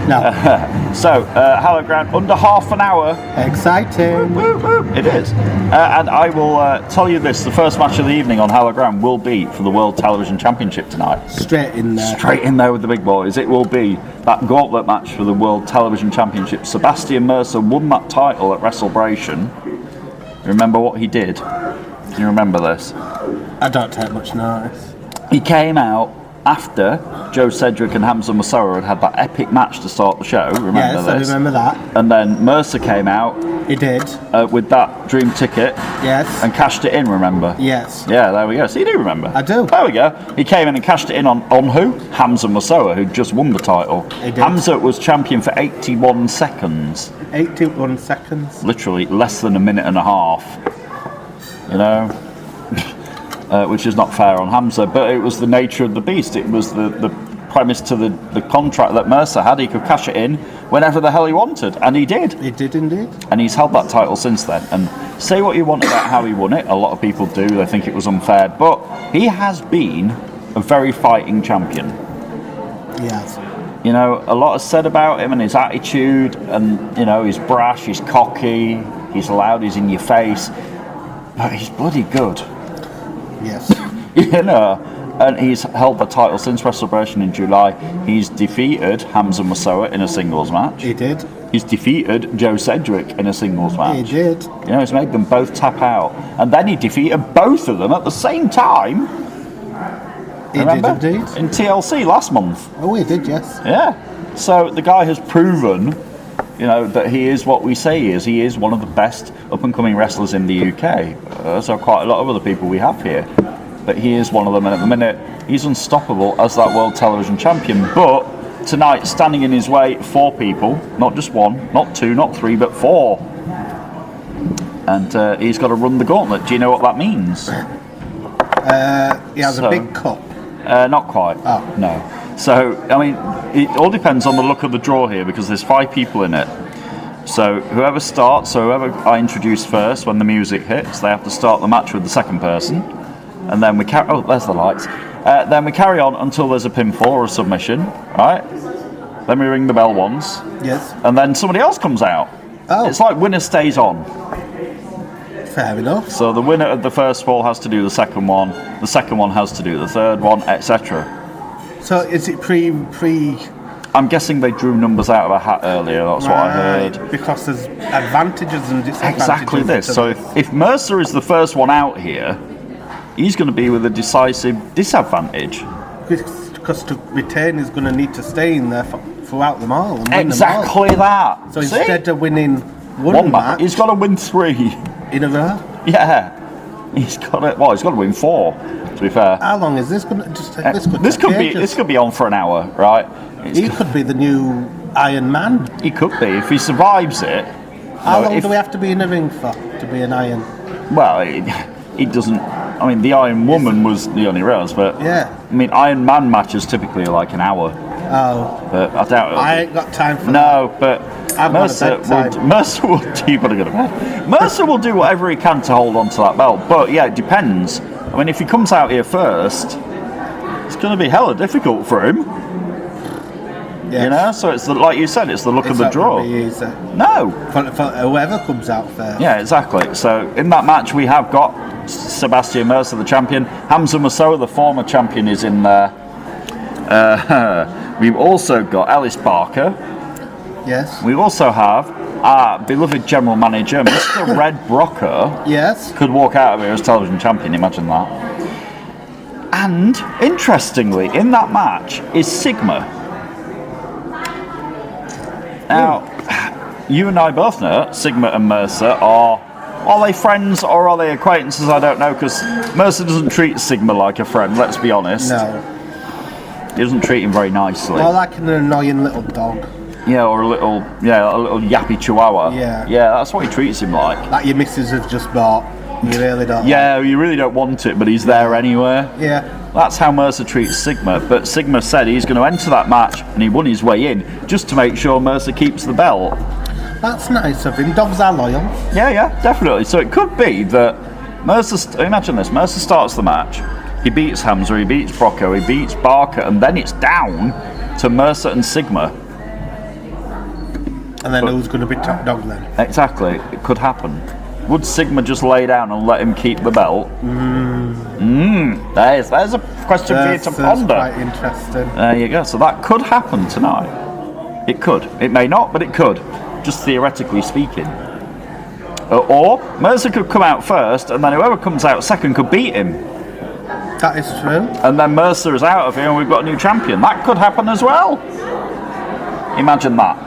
[SPEAKER 2] No.
[SPEAKER 1] So, Hallowed Ground, under half an hour.
[SPEAKER 2] Exciting.
[SPEAKER 1] Woo, woo, it is. And I will tell you this, the first match of the evening on Hallowed Ground will be for the World Television Championship tonight.
[SPEAKER 2] Straight in there.
[SPEAKER 1] Straight in there with the big boys. It will be that gauntlet match for the World Television Championship. Sebastian Mercer won that title at WrestleBration. Remember what he did? Can you remember this?
[SPEAKER 2] I don't take much notice.
[SPEAKER 1] He came out after Joe Cedric and Hamza Massoura had that epic match to start the show. Remember
[SPEAKER 2] Yes,
[SPEAKER 1] this?
[SPEAKER 2] I remember that.
[SPEAKER 1] And then Mercer came out
[SPEAKER 2] He did.
[SPEAKER 1] with that dream ticket
[SPEAKER 2] Yes.
[SPEAKER 1] and cashed it in, remember?
[SPEAKER 2] Yes.
[SPEAKER 1] Yeah, there we go. So you do remember?
[SPEAKER 2] I do.
[SPEAKER 1] There we go. He came in and cashed it in on who? Hamza Massoura, who just won the title.
[SPEAKER 2] He did.
[SPEAKER 1] Hamza was champion for 81 seconds.
[SPEAKER 2] 81 seconds.
[SPEAKER 1] Literally less than a minute and a half. You know? Which is not fair on Hamza, but it was the nature of the beast. It was the premise to the contract that Mercer had. He could cash it in whenever the hell he wanted, and he did.
[SPEAKER 2] He did indeed.
[SPEAKER 1] And he's held that title since then. And say what you want about how he won it, a lot of people do. They think it was unfair, but he has been a very fighting champion.
[SPEAKER 2] Yes.
[SPEAKER 1] You know, a lot is said about him and his attitude, and you know, he's brash, he's cocky, he's loud, he's in your face, but he's bloody good.
[SPEAKER 2] Yes.
[SPEAKER 1] You know, and he's held the title since WrestleBration in July. He's defeated Hamza Massoura in a singles match.
[SPEAKER 2] He did.
[SPEAKER 1] He's defeated Joe Cedric in a singles match.
[SPEAKER 2] He did.
[SPEAKER 1] You know, he's made them both tap out. And then he defeated both of them at the same time.
[SPEAKER 2] He
[SPEAKER 1] Remember?
[SPEAKER 2] did indeed.
[SPEAKER 1] In TLC last month.
[SPEAKER 2] Oh, he did, yes.
[SPEAKER 1] Yeah. So the guy has proven, you know, that he is what we say he is. He is one of the best up-and-coming wrestlers in the UK. So quite a lot of other people we have here. But he is one of them, and at the minute, he's unstoppable as that World Television Champion. But tonight, standing in his way, 4 people, not just 1, not 2, not 3, but 4. And he's got to run the gauntlet. Do you know what that means?
[SPEAKER 2] He has a big cup.
[SPEAKER 1] Not quite.
[SPEAKER 2] Oh.
[SPEAKER 1] No. So, I mean, it all depends on the look of the draw here, because there's 5 people in it. So whoever starts, so whoever I introduce first, when the music hits, they have to start the match with the second person. And then we carry... Oh, there's the lights. Then we carry on until there's a pinfall or a submission, right? Then we ring the bell once.
[SPEAKER 2] Yes.
[SPEAKER 1] And then somebody else comes out.
[SPEAKER 2] Oh.
[SPEAKER 1] It's like winner stays on.
[SPEAKER 2] Fair enough.
[SPEAKER 1] So the winner of the first fall has to do the second one has to do the third one, etc.
[SPEAKER 2] So is it pre?
[SPEAKER 1] I'm guessing they drew numbers out of a hat earlier, that's what I heard.
[SPEAKER 2] Because there's advantages and disadvantages.
[SPEAKER 1] Exactly this. So if Mercer is the first one out here, he's going to be with a decisive disadvantage.
[SPEAKER 2] Because to retain, he's going to need to stay in there throughout them all. And win
[SPEAKER 1] Exactly
[SPEAKER 2] them all.
[SPEAKER 1] that.
[SPEAKER 2] So
[SPEAKER 1] See?
[SPEAKER 2] instead of winning
[SPEAKER 1] one
[SPEAKER 2] match,
[SPEAKER 1] he's got to win 3.
[SPEAKER 2] in a row.
[SPEAKER 1] Yeah. He's got to win 4, to be fair.
[SPEAKER 2] How long is this going to just take?
[SPEAKER 1] This could be on for an hour, right?
[SPEAKER 2] He could be the new Iron Man.
[SPEAKER 1] He could be if he survives it.
[SPEAKER 2] How long do we have to be in the ring for to be an Iron?
[SPEAKER 1] Well, he doesn't. I mean, the Iron Woman was the only race, but
[SPEAKER 2] Yeah.
[SPEAKER 1] I mean, Iron Man matches typically are like an hour,
[SPEAKER 2] Oh,
[SPEAKER 1] but I doubt it.
[SPEAKER 2] I ain't got time for that.
[SPEAKER 1] No, but
[SPEAKER 2] I've got a bedtime.
[SPEAKER 1] Mercer will. You better go to bed. Mercer will do whatever he can to hold on to that belt, but yeah, it depends. I mean, if he comes out here first, it's going to be hella difficult for him.
[SPEAKER 2] Yes.
[SPEAKER 1] You know, so it's like you said, it's the look of the
[SPEAKER 2] not
[SPEAKER 1] draw.
[SPEAKER 2] gonna be easy.
[SPEAKER 1] No.
[SPEAKER 2] For whoever comes out first.
[SPEAKER 1] Yeah, exactly. So in that match, we have got Sebastian Mercer, the champion. Hamza Massoura, the former champion, is in there. We've also got Ellis Barker.
[SPEAKER 2] Yes.
[SPEAKER 1] We also have our beloved general manager, Mr. Red Brocker.
[SPEAKER 2] Yes.
[SPEAKER 1] Could walk out of here as television champion, imagine that. And, interestingly, in that match is Sigma. Now, you and I both know Sigma and Mercer are they friends or are they acquaintances? I don't know, because Mercer doesn't treat Sigma like a friend, let's be honest.
[SPEAKER 2] No.
[SPEAKER 1] He doesn't treat him very nicely.
[SPEAKER 2] More like an annoying little dog.
[SPEAKER 1] Yeah, or a little yappy chihuahua.
[SPEAKER 2] Yeah.
[SPEAKER 1] Yeah, that's what he treats him like.
[SPEAKER 2] Like your missus has just bought. You really don't.
[SPEAKER 1] Yeah, you really don't want it, but he's there anyway.
[SPEAKER 2] Yeah.
[SPEAKER 1] That's how Mercer treats Sigma. But Sigma said he's going to enter that match, and he won his way in just to make sure Mercer keeps the belt.
[SPEAKER 2] That's nice of him. Dogs are loyal.
[SPEAKER 1] Yeah, definitely. So it could be that Mercer. Imagine this: Mercer starts the match. He beats Hamza, he beats Brocco, he beats Barker, and then it's down to Mercer and Sigma.
[SPEAKER 2] And then who's going to be top dog then?
[SPEAKER 1] Exactly, it could happen. Would Sigma just lay down and let him keep the belt? There's a question for you to ponder.
[SPEAKER 2] Quite interesting.
[SPEAKER 1] There you go. So that could happen tonight. It could. It may not, but it could. Just theoretically speaking. Or Mercer could come out first, and then whoever comes out second could beat him.
[SPEAKER 2] That is true.
[SPEAKER 1] And then Mercer is out of here and we've got a new champion. That could happen as well. Imagine that.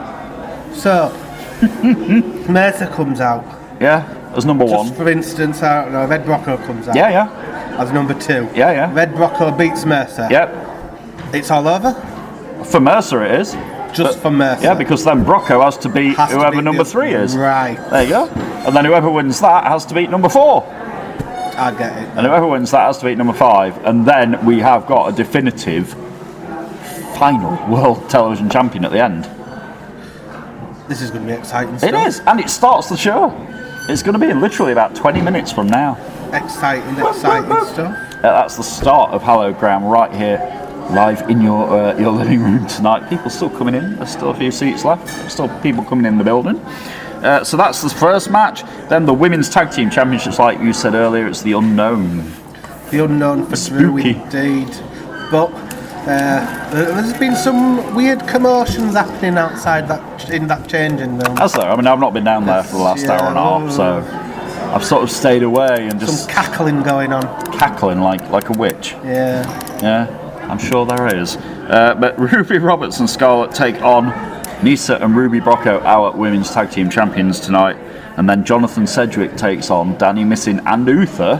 [SPEAKER 2] So, Mercer comes out.
[SPEAKER 1] Yeah, as number one.
[SPEAKER 2] Just for instance, I don't know, Red Brocco comes out.
[SPEAKER 1] Yeah.
[SPEAKER 2] As number two.
[SPEAKER 1] Yeah.
[SPEAKER 2] Red Brocco beats Mercer.
[SPEAKER 1] Yep.
[SPEAKER 2] It's all over?
[SPEAKER 1] For Mercer it is.
[SPEAKER 2] Just for Mercer.
[SPEAKER 1] Yeah, because then Brocco has to beat whoever number 3 is.
[SPEAKER 2] Right.
[SPEAKER 1] There you go. And then whoever wins that has to beat number 4.
[SPEAKER 2] I get it.
[SPEAKER 1] And whoever wins that has to beat number 5. And then we have got a definitive final World Television Champion at the end.
[SPEAKER 2] This is going to be exciting stuff.
[SPEAKER 1] It is, and it starts the show. It's going to be literally about 20 minutes from now.
[SPEAKER 2] Exciting stuff.
[SPEAKER 1] That's the start of Hallowed Ground right here, live in your living room tonight. People still coming in. There's still a few seats left. There's still people coming in the building. So that's the first match. Then the Women's Tag Team Championships, like you said earlier, it's the unknown.
[SPEAKER 2] The unknown for Drew, indeed. But there's been some weird commotions happening outside in that changing room.
[SPEAKER 1] Has there? I mean, I've not been down there for the last hour and a half, so I've sort of stayed away and just...
[SPEAKER 2] Some cackling going on.
[SPEAKER 1] Cackling like a witch.
[SPEAKER 2] Yeah.
[SPEAKER 1] Yeah, I'm sure there is. But Ruby Roberts and Scarlett take on Nisa and Ruby Brocco, our Women's Tag Team Champions tonight. And then Jonathan Sedgwick takes on Danny Missing and Bootha.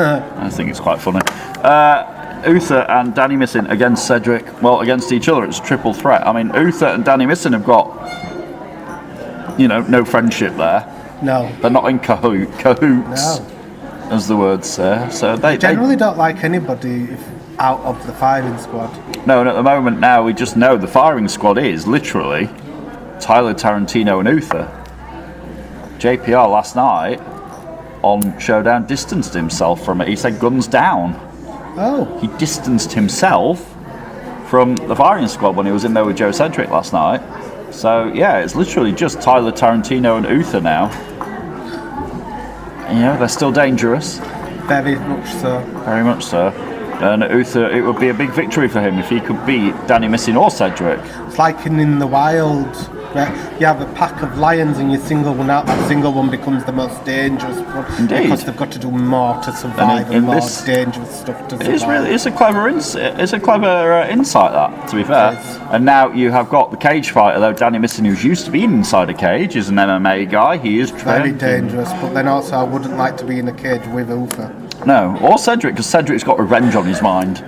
[SPEAKER 1] I think it's quite funny. Uther and Danny Missing against Cedric, against each other. It's a triple threat. I mean, Uther and Danny Missing have got, no friendship there.
[SPEAKER 2] No.
[SPEAKER 1] They're not in cahoots,
[SPEAKER 2] no.
[SPEAKER 1] as the words say. So they
[SPEAKER 2] generally don't like anybody out of the firing squad.
[SPEAKER 1] No, and at the moment now we just know the firing squad is literally Tyler Tarantino and Uther. JPR last night on Showdown distanced himself from it. He said guns down.
[SPEAKER 2] Oh.
[SPEAKER 1] He distanced himself from the firing squad when he was in there with Joe Cedric last night. So yeah, it's literally just Tyler Tarantino and Uther now. And, they're still dangerous.
[SPEAKER 2] Very much so.
[SPEAKER 1] Very much so. And Uther, it would be a big victory for him if he could beat Danny Missing or Cedric.
[SPEAKER 2] It's like in the wild, where you have a pack of lions and you single one out, that single one becomes the most dangerous one.
[SPEAKER 1] Indeed.
[SPEAKER 2] Because they've got to do more to survive and more dangerous stuff to survive.
[SPEAKER 1] It's a clever insight, that, to be fair. And now you have got the cage fighter, though, Danny Missing, who's used to be inside a cage, is an MMA guy. He is
[SPEAKER 2] very dangerous, but then also I wouldn't like to be in a cage with Uther.
[SPEAKER 1] No, or Cedric, because Cedric's got revenge on his mind.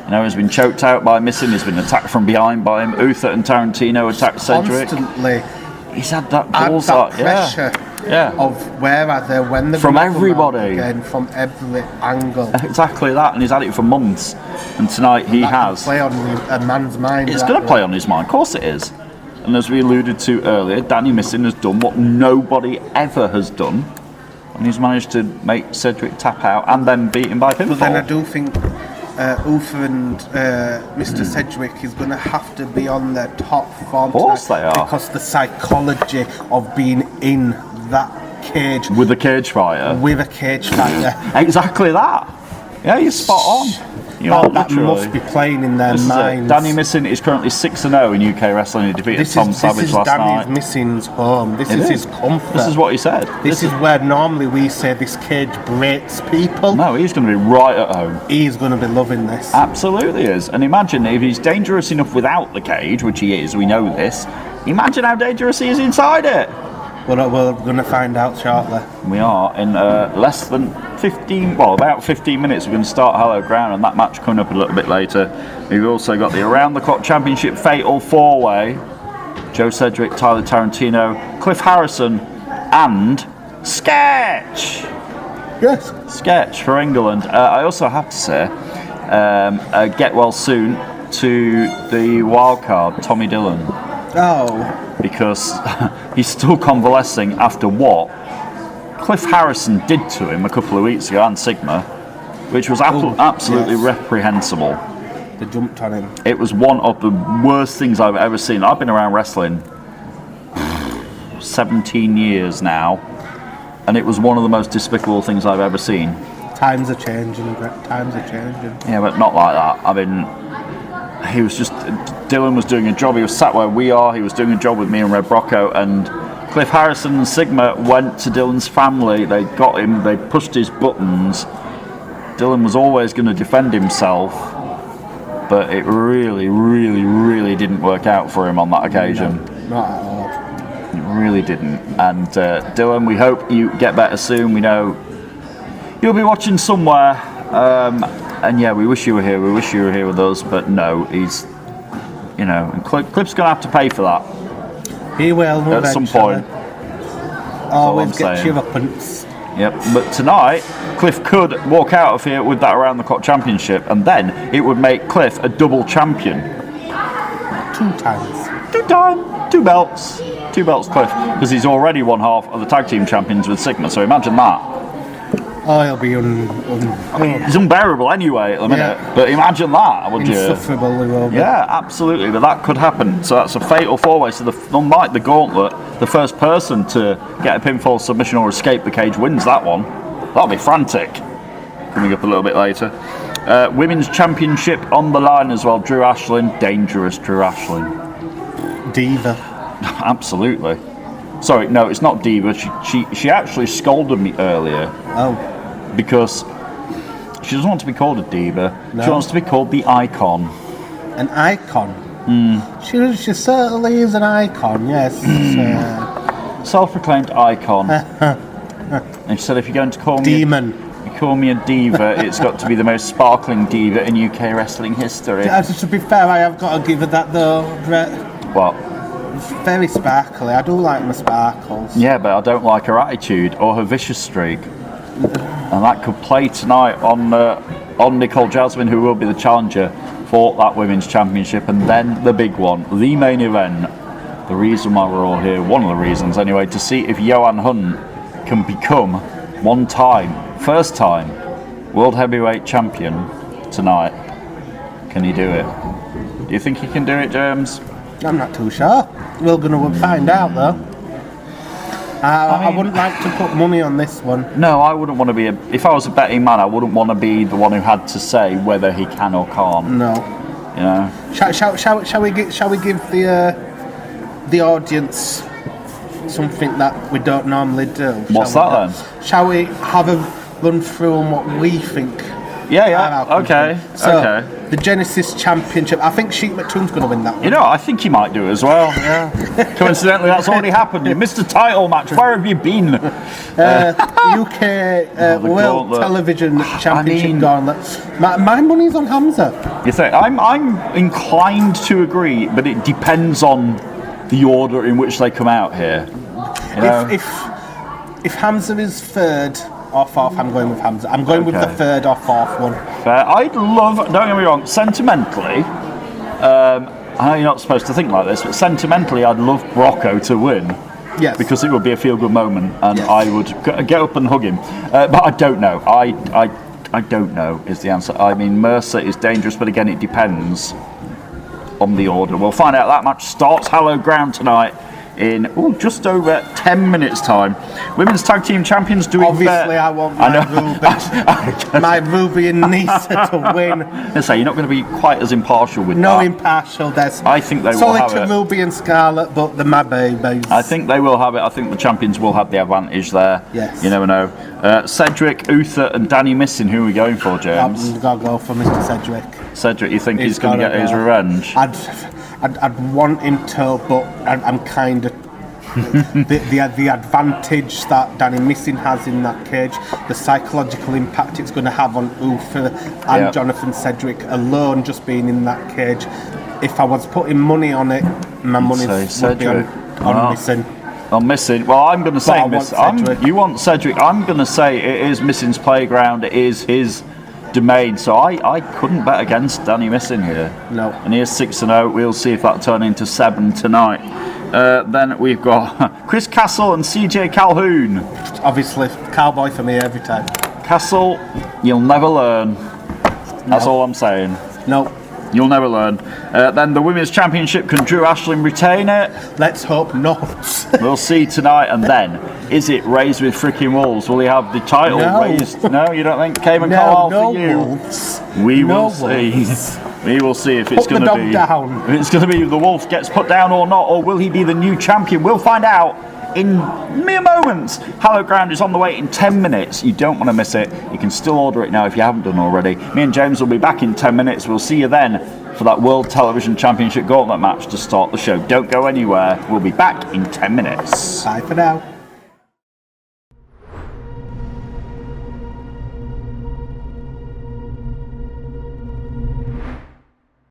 [SPEAKER 1] He's been choked out by Missing, he's been attacked from behind by him. Uther and Tarantino attacked Cedric.
[SPEAKER 2] Constantly.
[SPEAKER 1] He's had that bullseye.
[SPEAKER 2] Pressure of where are they, when they're
[SPEAKER 1] from everybody.
[SPEAKER 2] Again, from every angle.
[SPEAKER 1] Exactly that, and he's had it for months. And tonight he has.
[SPEAKER 2] Play on a man's mind.
[SPEAKER 1] It's going to play on his mind, of course it is. And as we alluded to earlier, Danny Missing has done what nobody ever has done. And he's managed to make Cedric tap out and then beat him by pinfall.
[SPEAKER 2] But then I do think Uther and Mr. Sedgwick is going to have to be on their top form.
[SPEAKER 1] Of course they are.
[SPEAKER 2] Because the psychology of being in that cage.
[SPEAKER 1] With a cage fighter.
[SPEAKER 2] With a cage fighter.
[SPEAKER 1] Exactly that. Yeah, you're spot on.
[SPEAKER 2] That must be playing in their minds.
[SPEAKER 1] Danny Missing is currently 6-0 in UK wrestling. He defeated Tom Savage last night.
[SPEAKER 2] This is Danny Missing's home. This is his comfort.
[SPEAKER 1] This is what he said.
[SPEAKER 2] This is where normally we say this cage breaks people.
[SPEAKER 1] No, he's going to be right at home.
[SPEAKER 2] He's going to be loving this.
[SPEAKER 1] Absolutely is. And imagine if he's dangerous enough without the cage, which he is, we know this. Imagine how dangerous he is inside it.
[SPEAKER 2] Well, we're going to find out shortly.
[SPEAKER 1] We are in less than about 15 minutes, we're going to start Hallowed Ground, and that match coming up a little bit later. We've also got the Around the Clock Championship Fatal 4-Way. Joe Sedgwick, Tyler Tarantino, Cliff Harrison, and Sketch.
[SPEAKER 2] Yes.
[SPEAKER 1] Sketch for England. I also have to say, get well soon to the wildcard, Tommy Dillon.
[SPEAKER 2] Oh.
[SPEAKER 1] Because he's still convalescing after what Cliff Harrison did to him a couple of weeks ago, and Sigma, which was absolutely reprehensible.
[SPEAKER 2] They jumped on him.
[SPEAKER 1] It was one of the worst things I've ever seen. I've been around wrestling 17 years now, and it was one of the most despicable things I've ever seen.
[SPEAKER 2] Times are changing, Brett. Times are changing.
[SPEAKER 1] Yeah, but not like that. I mean, he was just... Dylan was doing a job. He was sat where we are. He was doing a job with me and Red Brocco, and Cliff Harrison and Sigma went to Dylan's family. They got him. They pushed his buttons. Dylan was always going to defend himself, but it really, really, really didn't work out for him on that occasion.
[SPEAKER 2] No, not at all.
[SPEAKER 1] It really didn't. And Dylan, we hope you get better soon. We know you'll be watching somewhere. And yeah, we wish you were here. We wish you were here with us. But no, he's, and Cliff's going to have to pay for that.
[SPEAKER 2] He will,
[SPEAKER 1] at some point.
[SPEAKER 2] Always get your uppance.
[SPEAKER 1] Yep, but tonight, Cliff could walk out of here with that Around the Clock Championship, and then it would make Cliff a double champion.
[SPEAKER 2] 2 times.
[SPEAKER 1] 2 belts. 2 belts, Cliff, because he's already won half of the tag team champions with Sigma, so imagine that.
[SPEAKER 2] Oh, he'll be
[SPEAKER 1] He's unbearable anyway at the minute, but imagine that, would you?
[SPEAKER 2] Insufferable, he will be.
[SPEAKER 1] Yeah, absolutely, but that could happen. So that's a fatal 4-way, so unlike the gauntlet, the first person to get a pinfall submission or escape the cage wins that one. That'll be frantic. Coming up a little bit later. Women's Championship on the line as well. Drew Ashlyn, dangerous Drew Ashlyn.
[SPEAKER 2] Diva.
[SPEAKER 1] Absolutely. Sorry, no, it's not diva. She actually scolded me earlier.
[SPEAKER 2] Oh.
[SPEAKER 1] Because she doesn't want to be called a diva.
[SPEAKER 2] No.
[SPEAKER 1] She wants to be called the Icon.
[SPEAKER 2] An icon? She certainly is an icon, yes.
[SPEAKER 1] Self-proclaimed icon. And she said, if you're going to call me
[SPEAKER 2] Demon.
[SPEAKER 1] You call me a diva, it's got to be the most sparkling diva in UK wrestling history.
[SPEAKER 2] To be fair, I have got to give her that though, Brett.
[SPEAKER 1] What?
[SPEAKER 2] It's very sparkly. I do like my sparkles.
[SPEAKER 1] Yeah, but I don't like her attitude or her vicious streak. And that could play tonight on Nicole Jasmine, who will be the challenger for that Women's Championship. And then the big one, the main event, the reason why we're all here, one of the reasons anyway, to see if Johan Hunt can become first time World Heavyweight Champion tonight. Can he do it? Do you think he can do it, James?
[SPEAKER 2] I'm not too sure. We're going to find out though. I wouldn't like to put money on this one.
[SPEAKER 1] No, I wouldn't want to be if I was a betting man, I wouldn't want to be the one who had to say whether he can or can't.
[SPEAKER 2] No. Shall we give the audience something that we don't normally do?
[SPEAKER 1] What's that then?
[SPEAKER 2] Shall we have a run through on what we think?
[SPEAKER 1] Yeah. Okay.
[SPEAKER 2] So, the Genesis Championship. I think Sheik McToon's going to win that one.
[SPEAKER 1] I think he might do as well. Yeah. Coincidentally, that's already happened. You missed a title match. Where have you been?
[SPEAKER 2] UK World Television Championship Gauntlet. My money's on Hamza.
[SPEAKER 1] You think? I'm inclined to agree, but it depends on the order in which they come out here.
[SPEAKER 2] If Hamza is third or fourth, I'm going with Hamza. I'm going with the third or fourth one.
[SPEAKER 1] Fair. I'd love, don't get me wrong, sentimentally, I know you're not supposed to think like this, but sentimentally I'd love Brocco to win.
[SPEAKER 2] Yes.
[SPEAKER 1] Because it would be a feel-good moment, and I would get up and hug him. But I don't know. I don't know is the answer. I mean, Mercer is dangerous, but again, it depends on the order. We'll find out. That match starts Hallowed Ground tonight in just over 10 minutes time. Women's Tag Team Champions doing
[SPEAKER 2] obviously I want my Ruby and Nisa to win.
[SPEAKER 1] I say you're not going to be quite as impartial with that.
[SPEAKER 2] No impartial, Des.
[SPEAKER 1] I think they will have it.
[SPEAKER 2] Ruby and Scarlett, but they're my babies.
[SPEAKER 1] I think they will have it. I think the champions will have the advantage there.
[SPEAKER 2] Yes.
[SPEAKER 1] You never know. Cedric, Uther and Danny Missing, who are we going for, James?
[SPEAKER 2] I've got to go for Mr. Cedric.
[SPEAKER 1] Cedric, you think he's going to get his revenge?
[SPEAKER 2] I'd want him to, but I'm kind of the advantage that Danny Missing has in that cage, the psychological impact it's going to have on Ufa and Jonathan Cedric alone, just being in that cage. If I was putting money on it, my money would be on Missing.
[SPEAKER 1] On Missing. Well, I'm going to say you want Cedric. I'm going to say it is Missing's playground. It is his domain. So I couldn't bet against Danny Missing here.
[SPEAKER 2] No.
[SPEAKER 1] And he is 6-0. We'll see if that turns into 7 tonight. Then we've got Chris Castle and CJ Calhoun.
[SPEAKER 2] Obviously, cowboy for me every time.
[SPEAKER 1] Castle, you'll never learn. That's all I'm saying.
[SPEAKER 2] No.
[SPEAKER 1] You'll never learn. Then the Women's Championship, can Drew Ashling retain it?
[SPEAKER 2] Let's hope not.
[SPEAKER 1] We'll see tonight. And then, is it raised with freaking wolves? Will he have the title raised? No, you don't think? Cayman Carlisle for you?
[SPEAKER 2] Wolves.
[SPEAKER 1] We will see. We will see if it's going to be.
[SPEAKER 2] Down.
[SPEAKER 1] If it's going to be the wolf gets put down or not, or will he be the new champion? We'll find out in mere moments. Hallowed Ground is on the way in 10 minutes. You don't want to miss it. You can still order it now if you haven't done already. Me and James will be back in 10 minutes. We'll see you then for that World Television Championship Gauntlet match to start the show. Don't go anywhere. We'll be back in 10 minutes.
[SPEAKER 2] Bye for now.